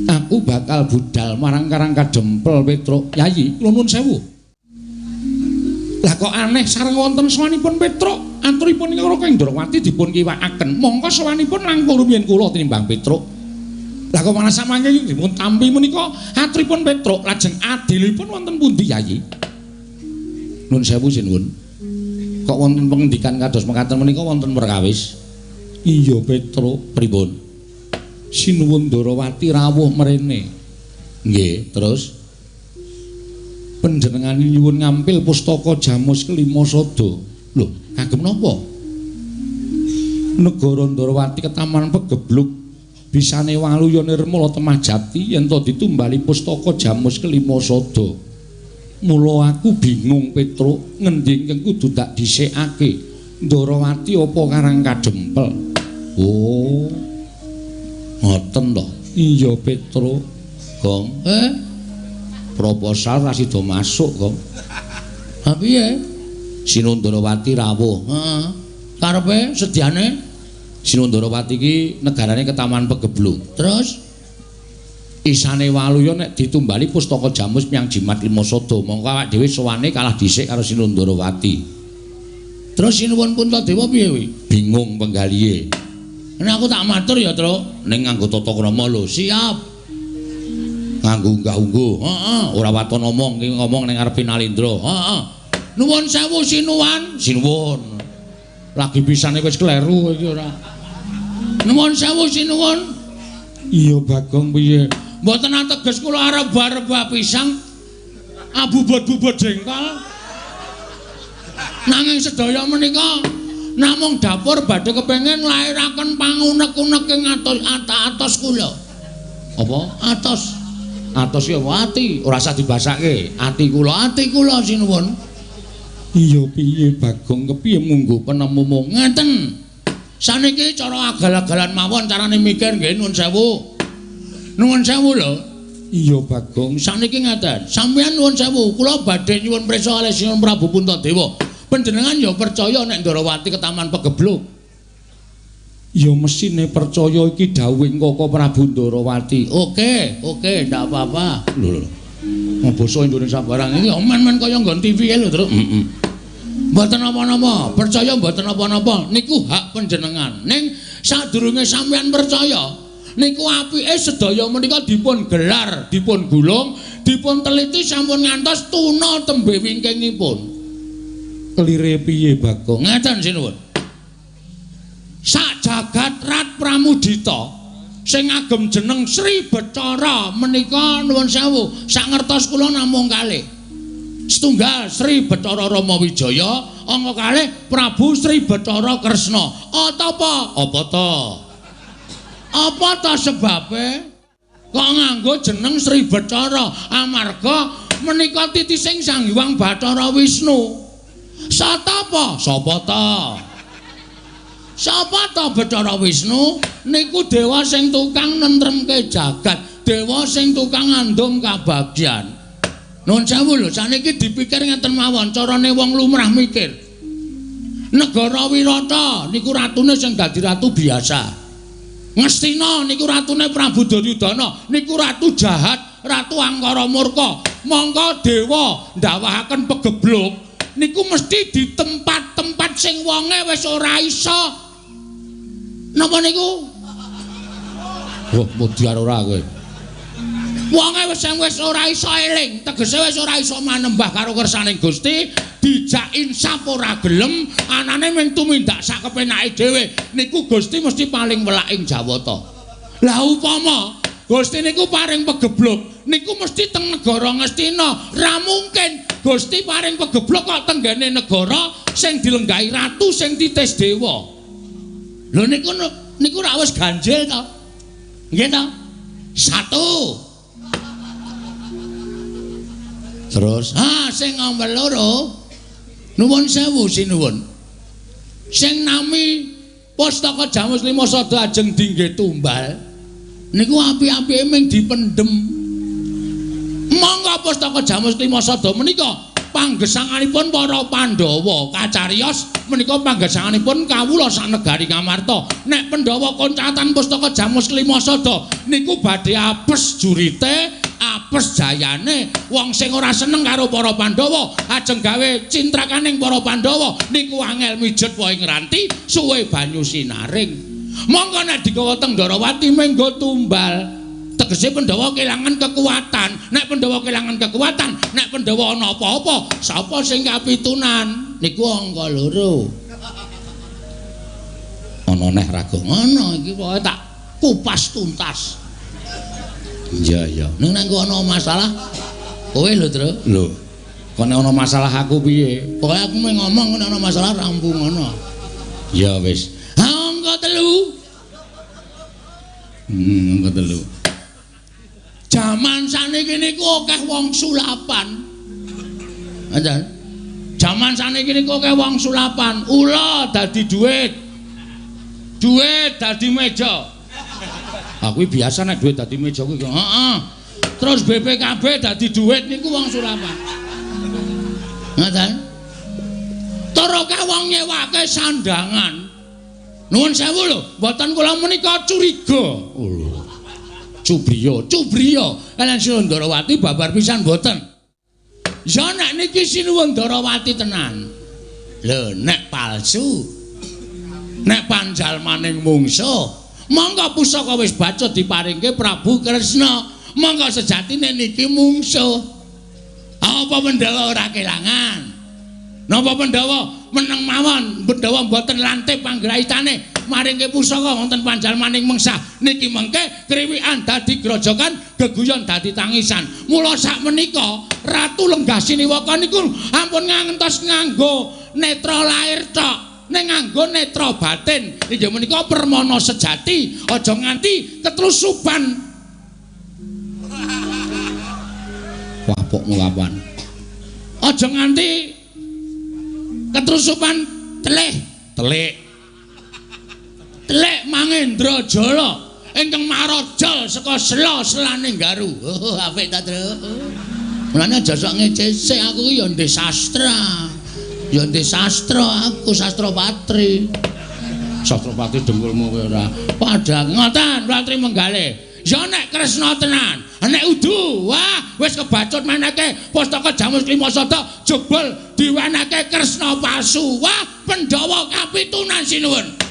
Aku bakal budal marang Karang Kadempel Petro. Yayi, kula nuwun sewu. Lah kok aneh sareng wonten sawanipun Petro, aturipun karo Kang Ndrawati dipun kiwakaken. Mongko sawanipun langkung rumiyin kula tinimbang Petro. Lah kok malah samangke dipun tampi menika aturipun Petruk lajeng adilipun wonten pundi Yayi? Nun sewu sinuwun. Kok wonten pengendikan kados mekaten menika wonten perkawis? Iya Petruk, pripun? Sinuwun Ndarawati rawuh mrene. Nggih, terus panjenengan nyuwun ngampil pustaka Jamus Kelima Sada. Lho, kagem napa? Negara Ndarawati ketaman pegebluk bisane waluya nirmala temah jati yen to ditumbali pustaka Jamus Kelima Sada. Mula aku bingung Petruk, ngendi ingkang kudu dak dhisikake? Ndarawati apa Karang Kadempel? Oh. Ngoten to. Iya Petruk. Gong. Proposal ra sida masuk, Gong. Ha piye? Sinuwun Ndarawati rawuh. Heeh. Karepe sediane Sinuwun Ndarawati iki negarane ketaman pegebluk. Terus isane waluya nek ditumbali pustaka Jamus Myang Jimat Lima Sada, mongko awak dhewe sowane kalah dhisik karo Sinuwun Ndarawati. Terus Sinuwun Puntadewa piye kuwi? Bingung penggalihe. Nek aku tak matur ya, Truk, ning nganggo tata krama lho. Siap. Nganggo unggah-ungguh. Heeh, ora waton ngomong, iki ngomong ning ngarepe Nalindra. Heeh. Nuwun sewu Sinuwun. Sinuwun. Lagi pisane wis kleru iki ora. Nuwun sewu Sinuwun. Iya Bagong piye? Mboten ateges kula arep bar-bar pisang abubut-bubut jengkol. Nanging sedaya menika namung dapur badhe kepengin nglairaken pangunek-unek ing atos kula. Apa? Atos. Atos ya ati, ora usah dibasake. Ati kula Sinuwun. Iya piye Bagong kepiye munggo penemu ngeten. Saniki cara agal-agalan mawon carane mikir nggih nuwun sewu. Nuwun sewu lho. Iya Bagong, saniki ngeten. Sampeyan nuwun sewu, kula badhe nyuwun prisa kalih Sinuwun Prabu Puntadewa. Panjenengan ya percaya nek Ndarawati ketaman pegebluk. Ya mesine percaya iki dawuhing Kaka Prabu Ndarawati. Oke, ndak apa-apa. Lho. Basa Indonesia barang iki men-men kaya nggon TV lho, Truk. Mboten apa-apa, percaya mboten apa-apa, niku hak panjenengan. Ning sadurunge sampeyan percaya, niku apike sedaya menika dipun gelar, dipun gulung, dipun teliti sampun ngantos tuna tembe wingkingipun. Kelire piye, Bagong? Ngeten Sinuwun. Sak jagat Rat Pramudita sing ngagem jeneng Sri Bathara menika nuwun sewu, sak ngertos kula namung kalih. Setunggal Sri Bathara Rama Wijaya, angka kalih Prabu Sri Bathara Kresna. Apa ta sebabe kok nganggo jeneng Sri Bathara? Amarga menika titising Sang Hyang Bathara Wisnu. Sapa ta Bathara Wisnu? Niku dewa sing tukang nentremke jagat, dewa sing tukang ngandung kabagyan. Nuwun sewu lho, saniki dipikir ngeten mawon, carane wong lumrah mikir. Negara Wirata niku ratune sing dadi ratu biasa. Ngastina niku ratune Prabu Duryudana, niku ratu jahat, ratu angkara murka. Monggo dewa ndawahaken pegebluk niku mesti di tempat-tempat sing wonge wis ora iso. Napa niku? Wah, mudhar ora kowe. Wonge wis ora iso eling, tegese wis ora iso manembah karo kersaning Gusti, dijak insaf ora gelem, anane mung tumindak sak kepenake dhewe. Niku Gusti mesti paling welak ing Jawata. Lah upama Gusti niku paring pegebluk, niku mesti teng negara Ngastina. Ra mungkin Gusti paring pegebluk kok tenggene negara sing dilenggahi ratu sing titis dewa. Lho niku ra wis ganjil to? Nggih to? Satu. Terus, sing nomor loro, nuwun sewu Sinuwun. Sing nami Pustaka Jamus Lima Sada ajeng dinggih tumbal, niku api-apike ming dipendhem. Monggo Pustaka Jamus Lima Sada menika panggesanganipun para Pandhawa kacariyos menika panggesanganipun kawula sak negari Ngamarta. Nek Pandhawa koncatan Pustaka Jamus Lima Sada niku badhe apes jurite, apes jayane. Wong sing ora seneng karo para Pandhawa ajeng gawe cintrakaning para Pandhawa niku angel mijet wae ngranti suwe banyu sinaring. Monggo nek digawa teng Ndarawati menggo tumbal tegese Pandhawa kelangan kekuatan. Nek Pandhawa kelangan kekuatan, nek Pandhawa ana apa-apa, sapa sing kapitunan? Niku angka 2. Ana neh Ragong. Ana iki pokoke tak kupas tuntas. Iya iya. Ning nek ana masalah kowe lho, Tru. Lho. Kok nek ana masalah aku piye? Pokoke aku mung ngomong nek ana masalah rampung ngono. Ya wis. Angka 3. Angka 3. Jaman saniki niku akeh wong sulapan. Anjan. Jaman saniki niku akeh wong sulapan. Ula dadi dhuwit. Dhuwit dadi meja. Aku biasa nek dhuwit dadi meja kuwi. Heeh. Terus BPKB dadi dhuwit niku wong sulapan. Ngoten. Terus wong nyewake sandangan. Nuwun sewu lho, mboten kula menika curiga. Oh. Cubriya. Lan Sinuwundarawati babar pisan mboten. Ya nek niki Sinuwundarawati tenan. Lho nek palsu. Nek panjalmaning mungsuh, monggo pusaka wis baca diparingke Prabu Kresna. Monggo sejatine niki mungsuh. Apa Pandhawa ora kelangan? Napa Pandhawa meneng mawon, Pandhawa mboten lantip panggraitane maringke pusaka wonten panjalmaning mengsah. Niki mengke kriwikan dadi grojogan, geguyon dadi tangisan. Mula sakmenika Ratu Lenggasiniwaka niku ampun ngantos nganggo netra lair tok, ning nganggo netra batin. Inggih menika permana sejati, aja nganti ketlusuban. Wapok mulawan. Aja nganti ketrusupan telih Mangendra Jala ingkang marajal saka sela-selane Garu. Oh, apik ta, Tru. Mulane aja sok ngecese aku ya ndek sastra. Ya ndek sastra, aku sastra patri. Sastra patri dengkulmu kowe ora. Padha ngoten, patri menggalih. Ya nek Kresna tenan, nek udu, wah wis kebacut meneke Pustaka Jamus Klimasada jebul diwenehke Kresna palsu. Wah, Pandhawa kapitunan sinuwun.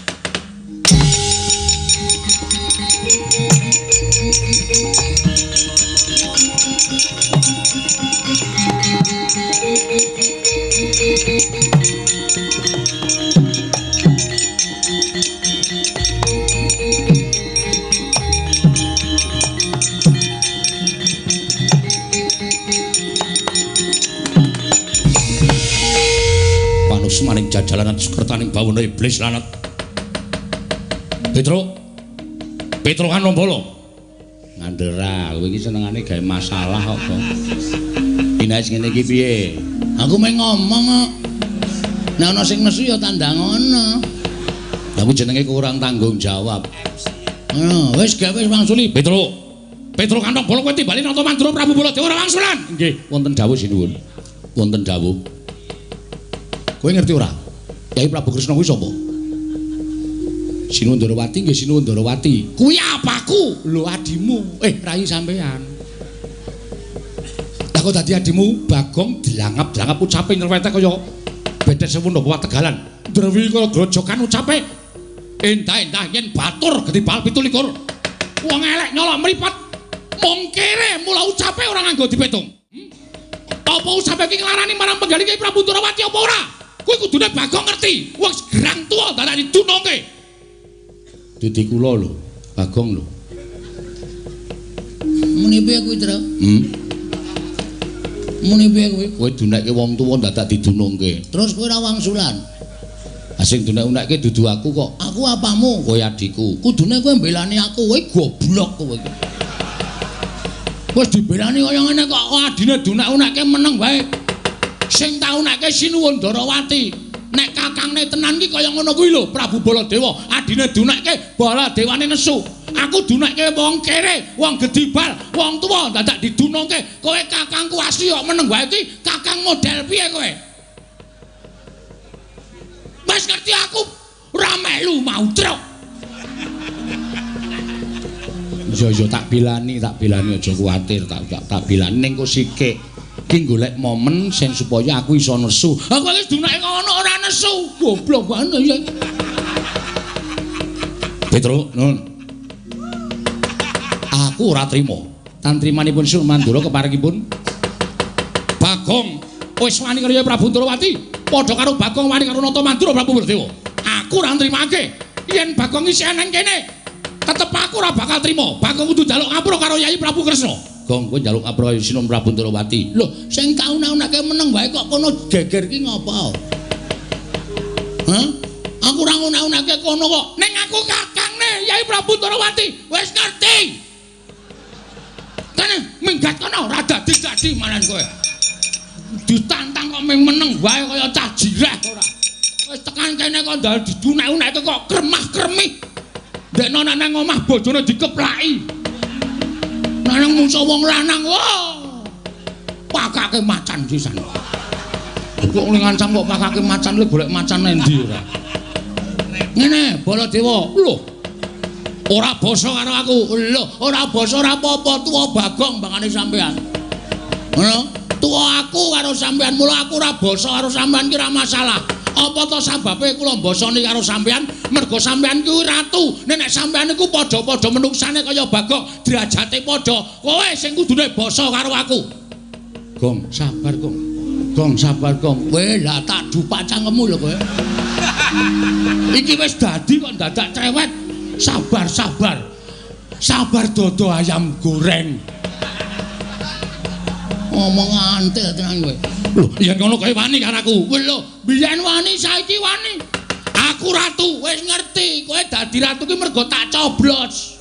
Maning jajalanan sukertaning bawana iblis lanat. Petro Kanombala. Ngandera, kowe iki senengane gawe masalah kok. Dinaes ngene iki piye? Aku mung ngomong kok. Nek ana sing nesu ya tandang ngono. Kamu jenenge kurang tanggung jawab. Wis gawe wangsuli. Petro Kanombala kowe timbali nata mandura Prabu Baladewa ora wangsulan. Nggih, wonten dawuh sinuwun. Wonten dawuh. Kowe ngerti ora? Kyai Prabu Kresna kuwi sapa? Sinuwundarawati nggih Sinuwundarawati. Kuwi apaku? Lho adimu. Rai sampean. Lah kok dadi adimu Bagong dilangap-langap ucape nyerwete kaya bedet Sewundapa Tegalan. Drewi kaya grojokan ucape. Endah-endah yen batur gedibal 17. Wong elek nyolok mripat. Mongkere mula ucape ora nganggo dipetung. Apa ucape iki nglarani marang penggali Kyai Prabu Ndarawati apa ora? Kuwi kudune Bagong ngerti. Wong gerang tuwa dadak ditunungke. Dadi kula lho, Bagong lho. Muni piye kuwi, Tru? Muni piye kuwi? Kowe dunekke wong tuwa dadak didunungke. Terus kowe ora wangsulan. Sing dunek-unekke dudu aku kok. Aku apamu? Kowe adikku. Kudune kowe mbelani aku, kowe goblok kowe iki. Wis dibelani kaya ngene kok adine dunek-unekke meneng wae. Sing tau nekke Sinuwundarawati. Nek kakangne tenan ki kaya ngono kuwi lho, Prabu Baladewa. Adine dunekke Baladewane nesu. Aku dunekke wong kere, wong gedibal, wong tuwa dadak didunungke. Kowe kakangku asli kok meneng wae iki, kakang model piye kowe? Wis ngerti aku ora melu mau truk. Iya tak bilani aja kuwatir, tak bilani ning kok sikik. Ki golek momen sing supaya aku iso nesu. Aku wis dunake ngono ora nesu. Goblok banget ya. Petro, nun. Aku ora trima. Tantrimanipun Sun Mandura keparingipun Bagong wis wani karo Yai Prabu Ndrawati, padha karo Bagong wani karo Nata Mandura Prabu Werdewa. Aku ora nrimake yen Bagong isih ana kene. Tetep aku ora bakal trima. Bagong kudu njaluk ngapura karo Yai Prabu Kresna. Gong kowe njaluk ngapura karo Sinum Prabu Ndrawati. Lho, sing kauna-unake meneng wae kok kono geger ki ngopo? Hah? Aku ora nguna-unake kono kok. Ning aku kakangne Yai Prabu Ndrawati wis ngerti. Kene minggat kono ora dadi-dadi malan kowe. Ditantang kok ming meneng wae kaya cah jireh ora. Wis tekan kene kok ndal didunek-uneke kok kremah-kremih. Dekno nang omah bojone dikeplaki. Nang musuh wong lanang, wah. Pakake macan sisan. Kok ning ngancam kok pakake macan le golek macan endi ora. Ngene, Baladewa. Lho. Ora basa karo aku. Lho, ora basa ora apa-apa tuwa Bagong bangane sampean. Ngono? Tuwa aku karo sampean, mula aku ora basa karo sampean ki ora masalah. Apa to sababe kula mbasani karo sampean? Mergo sampean kuwi ratu. Nek sampean iku padha-padha menungsane kaya Bagong, derajate padha. Kowe sing kudune basa karo aku. Gong, sabar, Gong. Gong, sabar, Gong. Kowe lah tak dupak cangkemmu lho kowe. Iki wis dadi kok dadak cewek. Sabar, sabar. Sabar dodo ayam goreng. Ngomong antil tenan kowe. Lho, yen ngono kowe wani karo aku. Lho, biyen wani saiki wani. Aku ratu, wis ngerti. Kowe dadi ratu ki mergo tak coblos.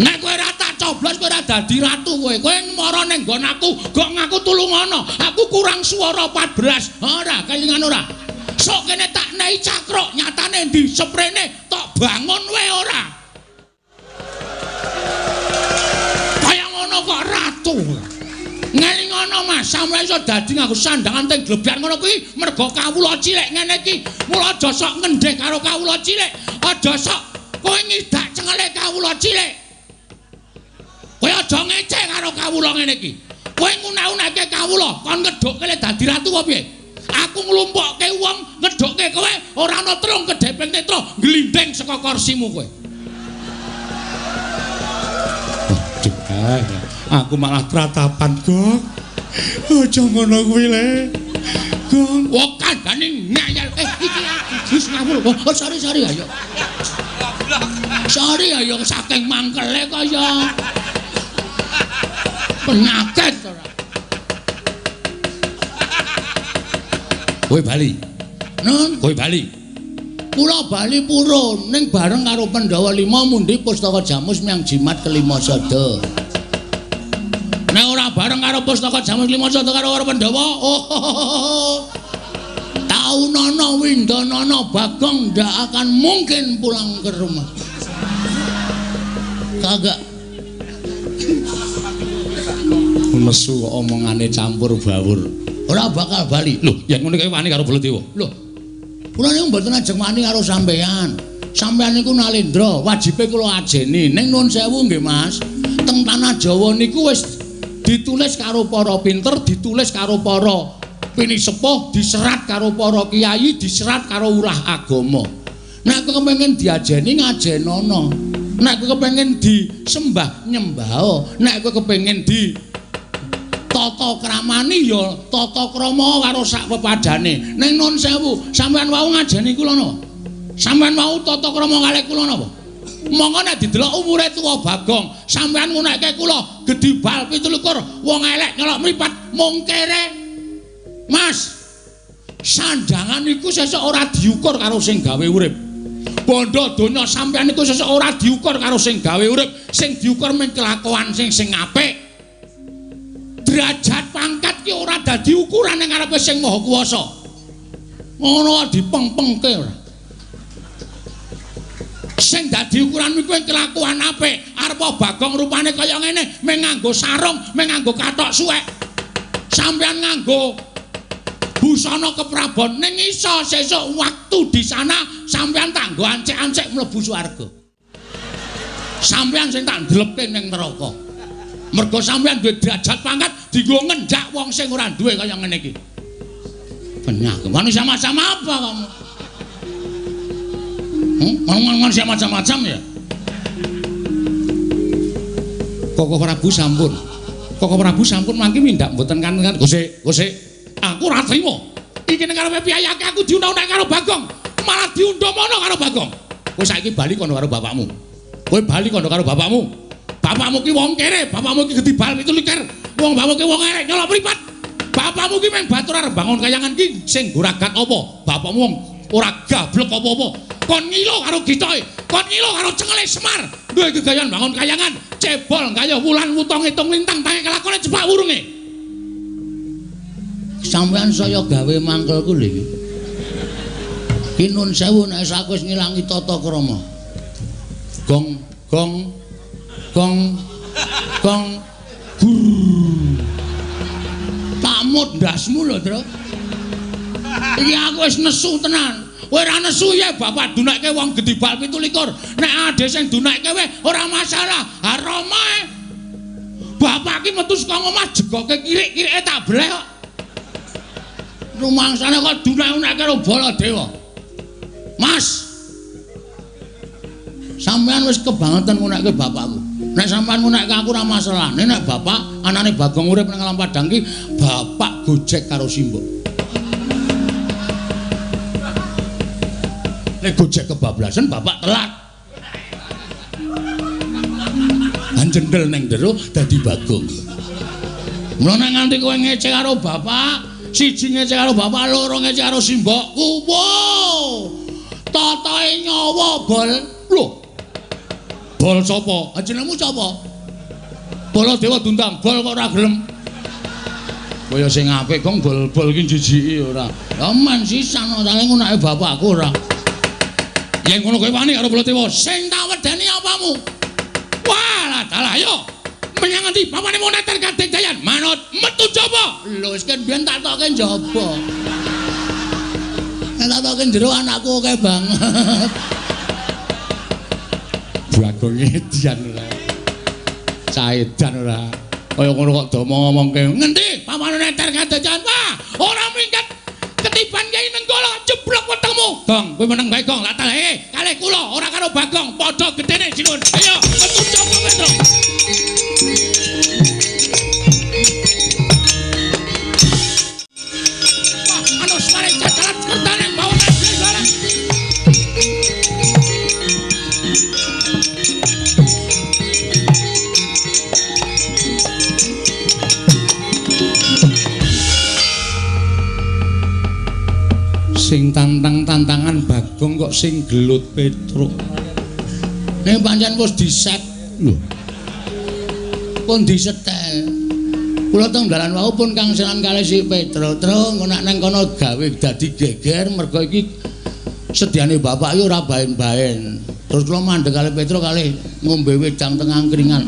Nek kowe ora tak coblos kowe ora dadi ratu kowe. Kowe mara ning nggon aku, gok ngaku tulungono. Aku kurang swara 14. Ora, kelingan ora. Sok kene tak nehi cakruk, nyatane ndi seprene tok bangun wae ora. Kaya ngono kok ratu. Ngelingono Mas, sampeyan iso dadi nganggo sandangan teng glebyan ngono kuwi mergo kawula cilik ngene iki. Mula aja sok ngendheh karo kawula cilik. Aja sok kowe ngidak cengele kawula cilik. Kowe aja ngeceh karo kawula ngene iki. Kowe nguna-unake kawula kon ngedhukke le dadi ratu apa piye? Aku nglumpukke wong ngedhukke kowe ora ana trung kedhepeng netra glindeng saka kursimu kowe. Aku malah tratapan, Gong. Aja ngono kuwi le. Gong, wong kandhane ngayal. Iki wis ngawur. Oh, sorry ayo. Sorry ayo saking mangkele kaya penyakit ora. Kowe bali. Nun, kowe bali. Kula bali purun ning bareng karo Pandhawa 5 mundi pustaka Jamus miang jimat kelima sada. Nek ora bareng karo pustaka Jamus kelima sada karo Pandhawa, oh. Taunana Windanana Bagong ndak akan mungkin pulang ke rumah. Kagak. Mesu kok omongane campur bawur. Ora bakal bali. Lho, yen ngene kowe wani karo Baladewa. Lho. Kula niku mboten ajeng wani karo sampean. Sampean niku nalendra, wajibe kula ajeni. Ning nuwun sewu nggih, Mas. Teng tanah Jawa niku wis ditulis karo para pinter, ditulis karo para pinisepuh, diserat karo para kiai, diserat karo ulah agama. Nek kowe kepengin diajeni ngajenono. Nek kowe kepengin disembah nyembah. Nek kowe kepengin di tata kramani ya tata krama karo sak pepadane. Ning nuwun sewu, sampean wau ngajeni kula napa? Sampean wau tata krama kalih kula napa? Monggo nek didelok umure tuwa Bagong, sampean ngunekke kula gedhi bal 17 wong elek nyelok mripat mung kere. Mas, sandangan iku sesuk ora diukur karo sing gawe urip. Bondo donya sampean iku sesuk ora diukur karo sing gawe urip, sing diukur mung kelakuan sing apik. Derajat pangkat ki ora dadi ukuran ning ngarepe sing Maha Kuwasa. Ngono dipengpengke ora. Sing dadi ukuran kuwi kelakuan apik. Arep Bagong rupane kaya ngene, mung nganggo sarung, mung nganggo kathok suwek. Sampeyan nganggo busana keprabon ning iso sesuk waktu di sana sampeyan tak nggo ancek-ancek mlebu swarga. Sampeyan sing tak ndelepke ning neraka. Mergo sampeyan duwe derajat pangkat dienggo ngendak wong sing ora duwe kaya ngene iki. Penyakit. Manusia macam apa kamu? Manusia macam-macam ya? Koko Prabu sampun. Koko Prabu sampun mangke mindak mboten kanten. Gusik. Aku ora trima. Iki nek karepe piyayake aku diundang-undang karo Bagong, malah diundhomono karo Bagong. Kowe saiki bali kono karo bapakmu. Bapakmu ki wong kere, bapakmu ki gedhi bal 17. Wong bapakmu ki wong erek nyolok mripat. Bapakmu ki meng batur arep bangun kayangan ki sing goragat apa? Bapakmu wong ora gablek apa-apa. Kon ngilo karo gitoe, kon ngilo karo cengele Semar. Duwe gegayan bangun kayangan, cebol kaya wulan wuta ngitung lintang tangi kelakone cepak wurunge. Sampeyan saya gawe mangkelku lho iki. Ki nun sewu nek aku wis ngilangi tata krama. Gong tamut ndasmu lho, Tru. Iki aku wis nesu tenan. Kowe ora nesu ya bapak dunekke wong gedhi bal 17. Nek ade sing dunekke wae ora masalah. Haromae. Bapak ki metu saka omah jegoke kirik-kirike tak bleh kok. Rumangsane kok dunek-unek karo Baladewa. Mas. Sampeyan wis kebangetan ngunekke bapakku. Nek sampeyan ngunekke aku ora masalah. Nek bapak anane Bagong urip nang Alam Padang ki bapak gojek karo Simbok. Nek gojek kebablasan bapak telat. Anjendel ning jero dadi Bagong. Mula nek nganti kowe ngece karo bapak, siji ngece karo bapak, loro ngece karo Simbok, kuwo. Tatae nyawa bol. Lho. Bol sapa? Jenengmu sapa? Baladewa Dundang, bol kok ora gelem. Kaya sing apik kong bol-bol ki jijiki ora. Ya men sisan saling ngunake bapakku ora. Yen ngono kowe wani karo Baladewa, sing tak wedeni apamu? Walah dalah yo. Menyang endi bapane moneter Kadek Dayan? Manut metu jaba. Lho wis kan biyen tak tokke jaba. Nek tak tokke jero anakku akeh banget. Bagong edian ora. Caedan ora. Kaya ngono kok do ngomongke. Ngendi pamane neter Kadejan? Wah, ora minggat ketiban Kyai Nenggala jeblok wetengmu. Gong, kowe meneng bae Gong, lak taleh kalih kula ora karo Bagong, padha gedene sinun. Ayo, metu coba Petro. Wah, anu sare cacalan kertane bawa negara. Sing tantang-tantangan Bagong kok sing gelut Petruk. Nek pancen wis diset lho. Pun disetel. Kula teng dalan wau pun kangselan kalih si Petruk. Terus engko nek nang kono gawe dadi geger mergo iki sediane bapak yo ora baen-baen. Terus kula mandheg kalih Petruk kalih ngombe wedang teng angkringan.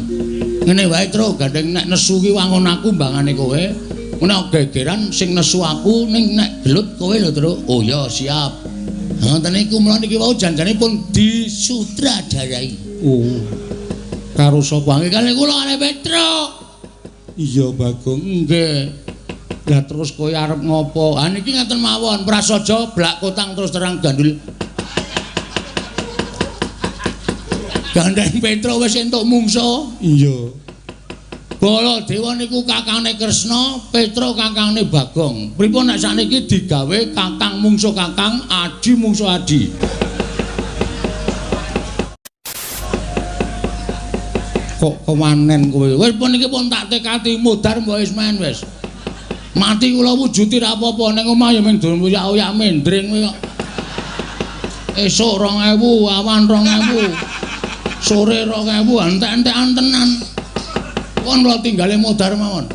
Ngene wae Truk, gandeng nek nesu ki wangun aku mbangane kowe. Nek gegeran sing nesu aku ning nek gelut kowe lho, Truk. Oh ya, siap. Ngoten niku mula niki wau janjane pun disutradarai. Oh. Karo sapa? Nggih kalih kula kalih Petruk. Iya, Bagong. Nggih. Lah terus kowe arep ngopo? Ha niki ngaten mawon, prasaja blak kotang terus terang gandul. Gandeng Petruk wis entuk mungsuh. Iya. Baladewa niku kakangane Kresna, Petruk kakangane Bagong. Pripun nek sakniki digawe kakang mungsuh kakang, adi mungsuh adi. Kok kewanen kowe? Wis pun iki pun tak tekati mudhar mbok wis men wis. Mati kula wujuti ra apa-apa ning omah ya mung doyak-oyak mendring kowe kok. Esuk 2000, awan 2000. Sore 2000, entek-entekan tenan. Kon lho tinggale modar mawon.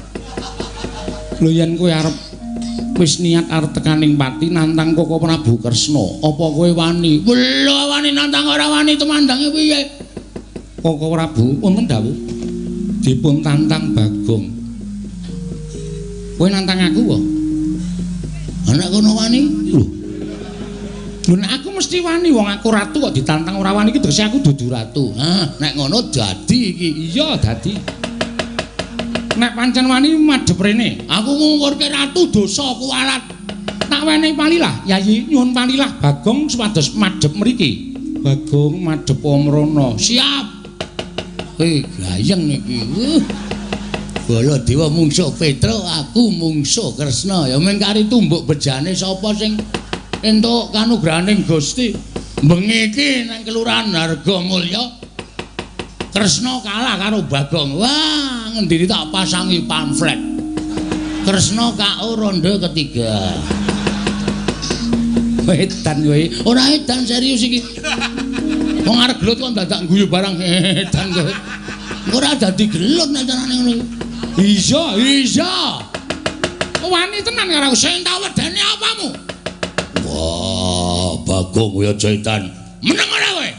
Lho yen kowe arep wis niat arep tekaning pati nantang Koko Prabu Kresna, apa kowe wani? Lho wani nantang ora wani temandange piye? Koko Prabu wonten dawuh dipun tantang Bagong. Kowe nantang aku kok? Anak kono wani? Lho nek aku mesti wani wong aku ratu kok ditantang ora wani iki tegese aku dudu ratu. Hah, nek ngono dadi iki. Iya dadi. Nek pancen wani madhep rene, aku ngungkurke ratu dosa kuwalat. Tak wenehi palilah, Yayi nyuwun palilah Bagong supados madhep mriki. Bagong madhep Omrana. Siap. gayeng iki. Baladewa mungsuh Petra, aku mungsuh Kresna. Ya mung kari tumbuk bejane sapa sing entuk kanugrahaning Gusti. Bengi iki nang kelurahan Hargamulya Kresna kalah karo Bagong. Wah, ngendini tak pasangi pamflet. Kresna KO ronde ketiga. Edan kowe. Ora edan serius iki. Wong arep gelut kok dadak guyu barang edan kowe. Ora dadi gelut nek carane ngono iki. Iya. Wani tenan karo aku sing tak wedeni apamu? Wah, Bagong kowe aja edan. Meneng ora kowe?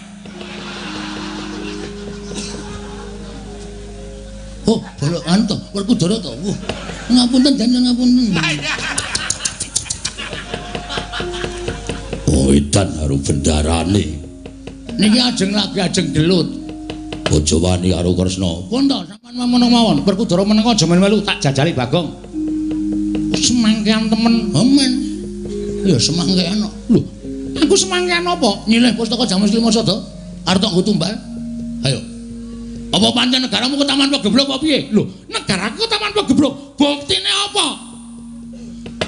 Oh, bolok anto, Werkudara to. Wah, ngapunten jan ngapunten. Oh, edan karo bendarane. Niki ajeng gelut. Aja wani karo Kresna. Pun to, sampean meneng mawon. Werkudara meneng aja melu tak jajali Bagong. Semangkean temen. Amen. Ya semangkean. Lho, iku semangkean apa? Nyilih pustaka Jamus Klima Sada. Arep tak nggo tumbal. Ayo. Apa pancen negaramu ke Taman Pageblok apa piye? Lho, negaraku ke Taman Pageblok. Buktine apa?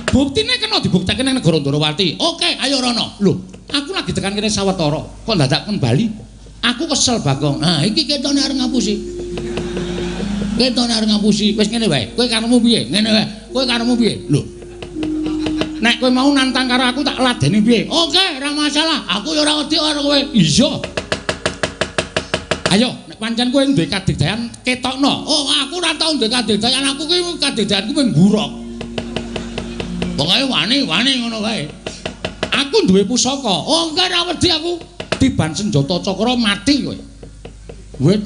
Buktine kena dibuktekake nang negara Ndarawati. Oke, ayo rono. Lho, aku lagi tekan kene sawetara. Kok dadak kembali? Aku kesel Bagong. Nah, iki ketone arep ngapusi. Ketone arep ngapusi. Wis ngene wae. Kowe karepmu piye? Ngene wae. Kowe karepmu piye? Lho. Nek kowe mau nantang karo aku tak ladeni piye? Oke, ora masalah. Aku ya ora wedi karo kowe. Iya. Ayo, nek pancen kowe duwe kadigdayan ketokno. Oh, aku ora tau duwe kadigdayan. Aku ki kadigdayanku mung buruk. Pokoke wani ngono wae. Aku duwe pusaka. Oh, enggak ora wedi aku. Tiban senjata cakra mati kowe. Wit.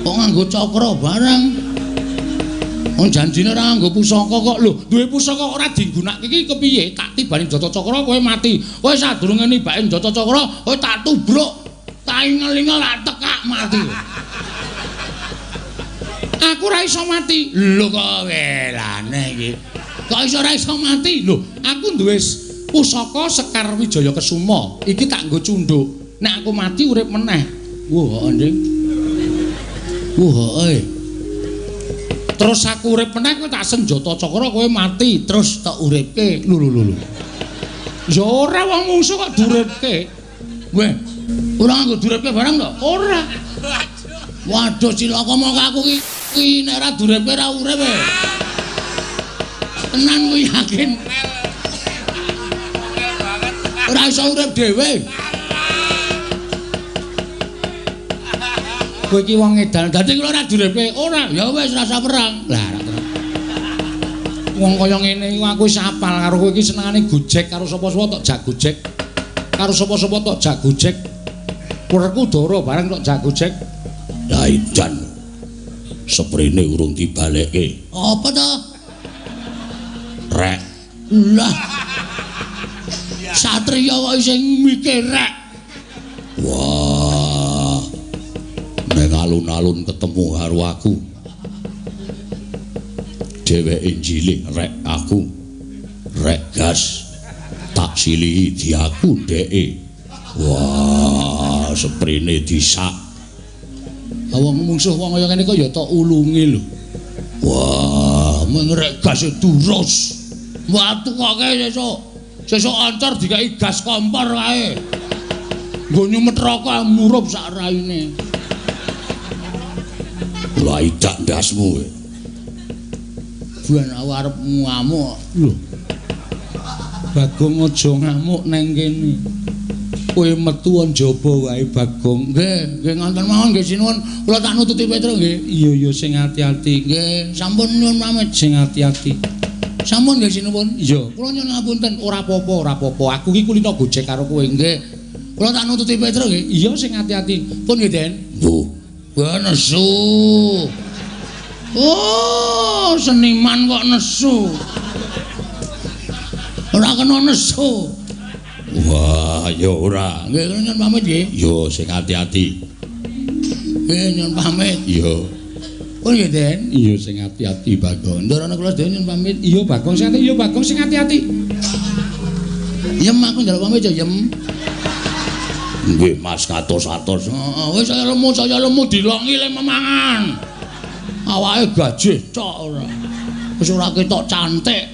Kok nganggo cakra barang? Wong janjine ora nganggo pusaka kok. Lho, duwe pusaka ora digunakake iki kepiye? Tak tibani senjata cakra kowe mati. Kowe sadurunge nibake senjata cakra, kowe tak tubruk. Tak ingel-ingel tak tekak mati. Aku ora iso mati. Lho kok welane iki. Kok iso ora iso mati? Lho, aku duwe pusaka Sekar Wijaya Kesuma. Iki tak nggo cundhuk. Nek aku mati urip meneh. Wah, Nding. Wah, terus aku urip meneh kowe tak senjata cakra kowe mati terus tak uripke. Lho. Ya ora wong mungsuh kok duripke. Weh, ora nggo duripke barang to? Ora. Waduh cilaka mongko aku ki nek ora duripke ora urip. Tenan kuwi yakin. Ora iso urip dhewe. Kowe iki wong edan, dadi kula ora duripke. Ora, ya wis rasa perang. Lah, wong kaya ngene iku aku wis apal karo kowe iki senengane gojek karo sapa-sapa tok jagojek. Karo sapa-sapa tok jagojek. Werkudara bareng tok jagojek. Lah edan. Seprene urung dibalekke. Apa to? Rek. Lah. Satriya kok sing mikir rek. Wah. Nek alun-alun ketemu karo aku. Dheweke njilih rek aku. Rek gas. Tak silihi diaku ndeke. Wah, seprene disak. Wong mungsuh wong kaya ngene kok ya tok ulunge lho. Wah, mung rek gas durus. Watu kok sesuk ancar dikai gas kompor kae. Nggo nyumet rokok murup sak raine. Lah idak ndasmu kowe. Buan aku arep ngamuk. Lho. Bagong aja ngamuk nang kene. Kowe metu njaba wae Bagong. Nggih ngoten mawon nggih sinuwun. Kula tak nututi Petra nggih. Iya sing ati-ati. Nggih, sampun nyuwun pamit sing ati-ati. Sampun nggih sinuwun. Iya, kula nyuwun ngapunten. Ora apa-apa. Aku iki kulino gojek karo kowe nggih. Kula tak nututi Petra nggih. Iya sing ati-ati. Pun nggih, Den. Nggih. Wah nesu. Oh, seniman kok nesu. Ora kena nesu. Wah, ya ora. Nggih, nyuwun pamit nggih. Yo sing ati-ati. Nggih, nyuwun pamit. Yo. Oh nggih, Den. Iya sing ati-ati Bagong. Ndarana kula dhewe nyuwun pamit. Iya Bagong sing ati. Iya Bagong sing ati-ati. Yem aku njaluk pamit ya, Yem. Nggih, Mas, katos-atos. Heeh, wis saya lemu dilongi le memangan. Awake gajih cok ora. Wis ora ketok cantik.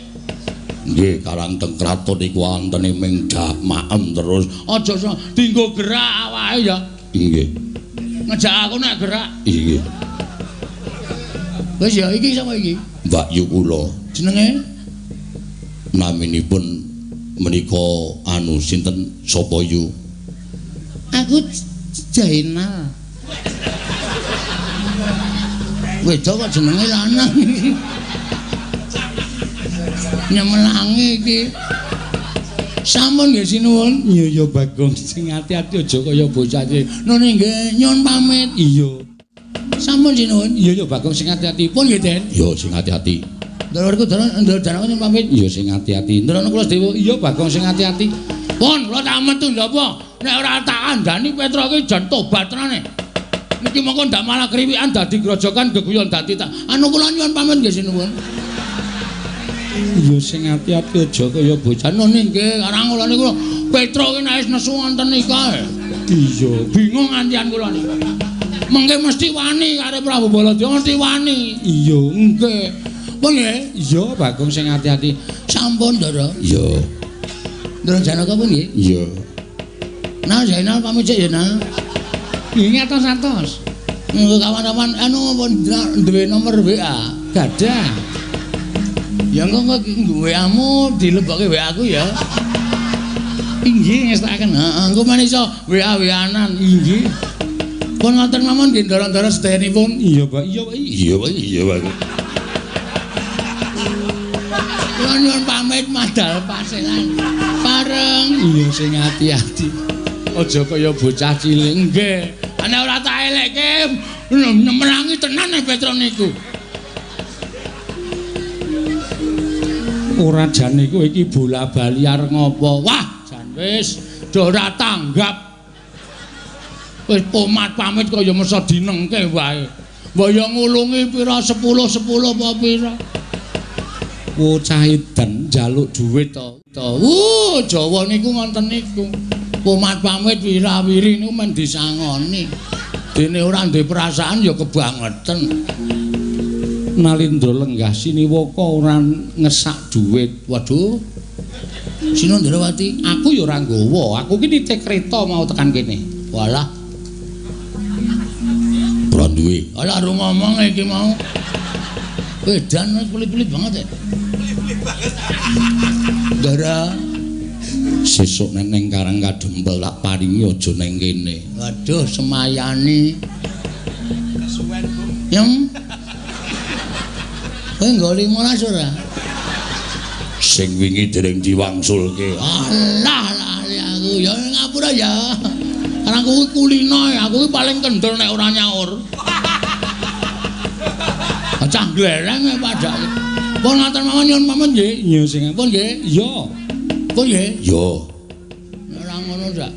Nggih, Karang Tengkraton iku antene ming maem terus. Aja dienggo gerak awake ya. Nggih. Ngejak aku nek gerak. Nggih. Wis ya iki sapa iki? Mbak Yu kula. Jenenge naminipun menika anu sinten sapa Yu? Aku Jainal. Wedok kok jenenge lanang iki. Nyemelangi iki. Sampun nggih sinuwun. Iya ya Bagong, sing ati-ati aja kaya bocah iki. Nune nggih nyuwun pamit. Iya. Sampun sinuwun. Iya ya Bagong sing ati-ati. Pun nggih, Den. Iya sing ati-ati. Ndorku ndara nyuwun pamit. Iya sing ati-ati. Ndara kula Dewa. Iya Bagong sing ati-ati. Pun kula tak metu lho apa? Nek ora tak kandhani Petra iki jan tobat tenane. Niki mongko ndak malah kriwikan dadi grojokan geguyon dadi tak. Anu kula nyuwun pamit nggih sinuwun. Iya sing ati-ati aja kaya bocah. Nune nggih karang kula niku Petra iki nek wis nesu wonten nika. Iya, bingung antian kula niku. Mengke mesti wani karo Prabu Baladya mesti wani. Iya, Nggih. Pun nggih. iya Bagong sing ati-ati. Sampun, Ndara. Iya. Ndara Janaka pun nggih. Iya. Nah, Zainal pamit sik ya, Nah. Nggih atos-atos. Kawan-kawan anu pun duwe nomor WA. Gadah. Ya engko WA-mu dilebokke WA aku ya. Inggih ngestaken. Heeh, engko men iso WA-WA-anan. Inggih. Pun ngoten mawon nggih ndara-ndara sedayanipun. Iya, Pak. Iya, Pak. Iya, Pak. Iya, Pak. Kula nyuwun pamit madal paselan. Pareng. Iya sing ati-ati. Aja kaya bocah cilik. Nggih. Ana ora tak elekke nyemelangi tenan nek Petra niku. Ora jane kowe iki bola-bali arep ngopo? Wah, jan wis do ora tanggap. Wis pomat pamit kaya mesa dinengke wae. Mbok yo ngulungi pira 10 apa pira. Bocah edan njaluk dhuwit to. Jawa niku ngoten niku. Pomat pamit wirawiri niku men disangoni. Dene ora duwe perasaan ya kebangetan. Nalindra lenggah siniwaka ora ngesak dhuwit. Waduh. Sinondrawati, Aku ya ora nggawa. Aku ki nitik kreta mau tekan kene. walah. Ora duwe. Alah ru ngomong iki mau. Edan kulit-kulit banget ya. Kulit banget. Dara Sesuk neng Karang Kadempel tak paringi aja neng kene. Waduh semayani. Yang kowe nggo 15 ora? Sing wingi dereng diwangsulke. Alah lali aku ya ngapura ya. Karena aku kulino ya, aku paling kendel nek ora nyaur. Cah glereng padake. Pun ngaten mawon nyuwun pamit nggih. Iya sing Pun nggih. iya. Pun nggih. Iya. Ora ngono sak.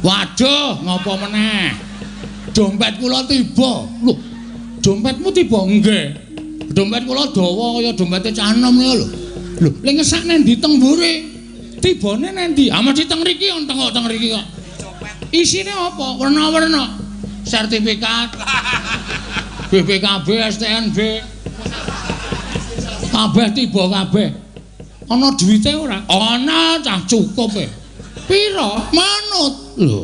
Waduh, ngopo meneh? Dompet kula tiba. Lho, dompetmu tiba nggih. Dompet kula dawa kaya dompete cah enom niku lho. Lho, le ngesak nang ndi teng mburi? Tibane nang ndi? Ah mesti teng mriki teng mriki kok. Isine apa? Werna-werna. Sertifikat. BPKB, STNB. Kabeh tiba kabeh. Ana duwite ora? Ana cah cukup e. Pira? Manut. Lho.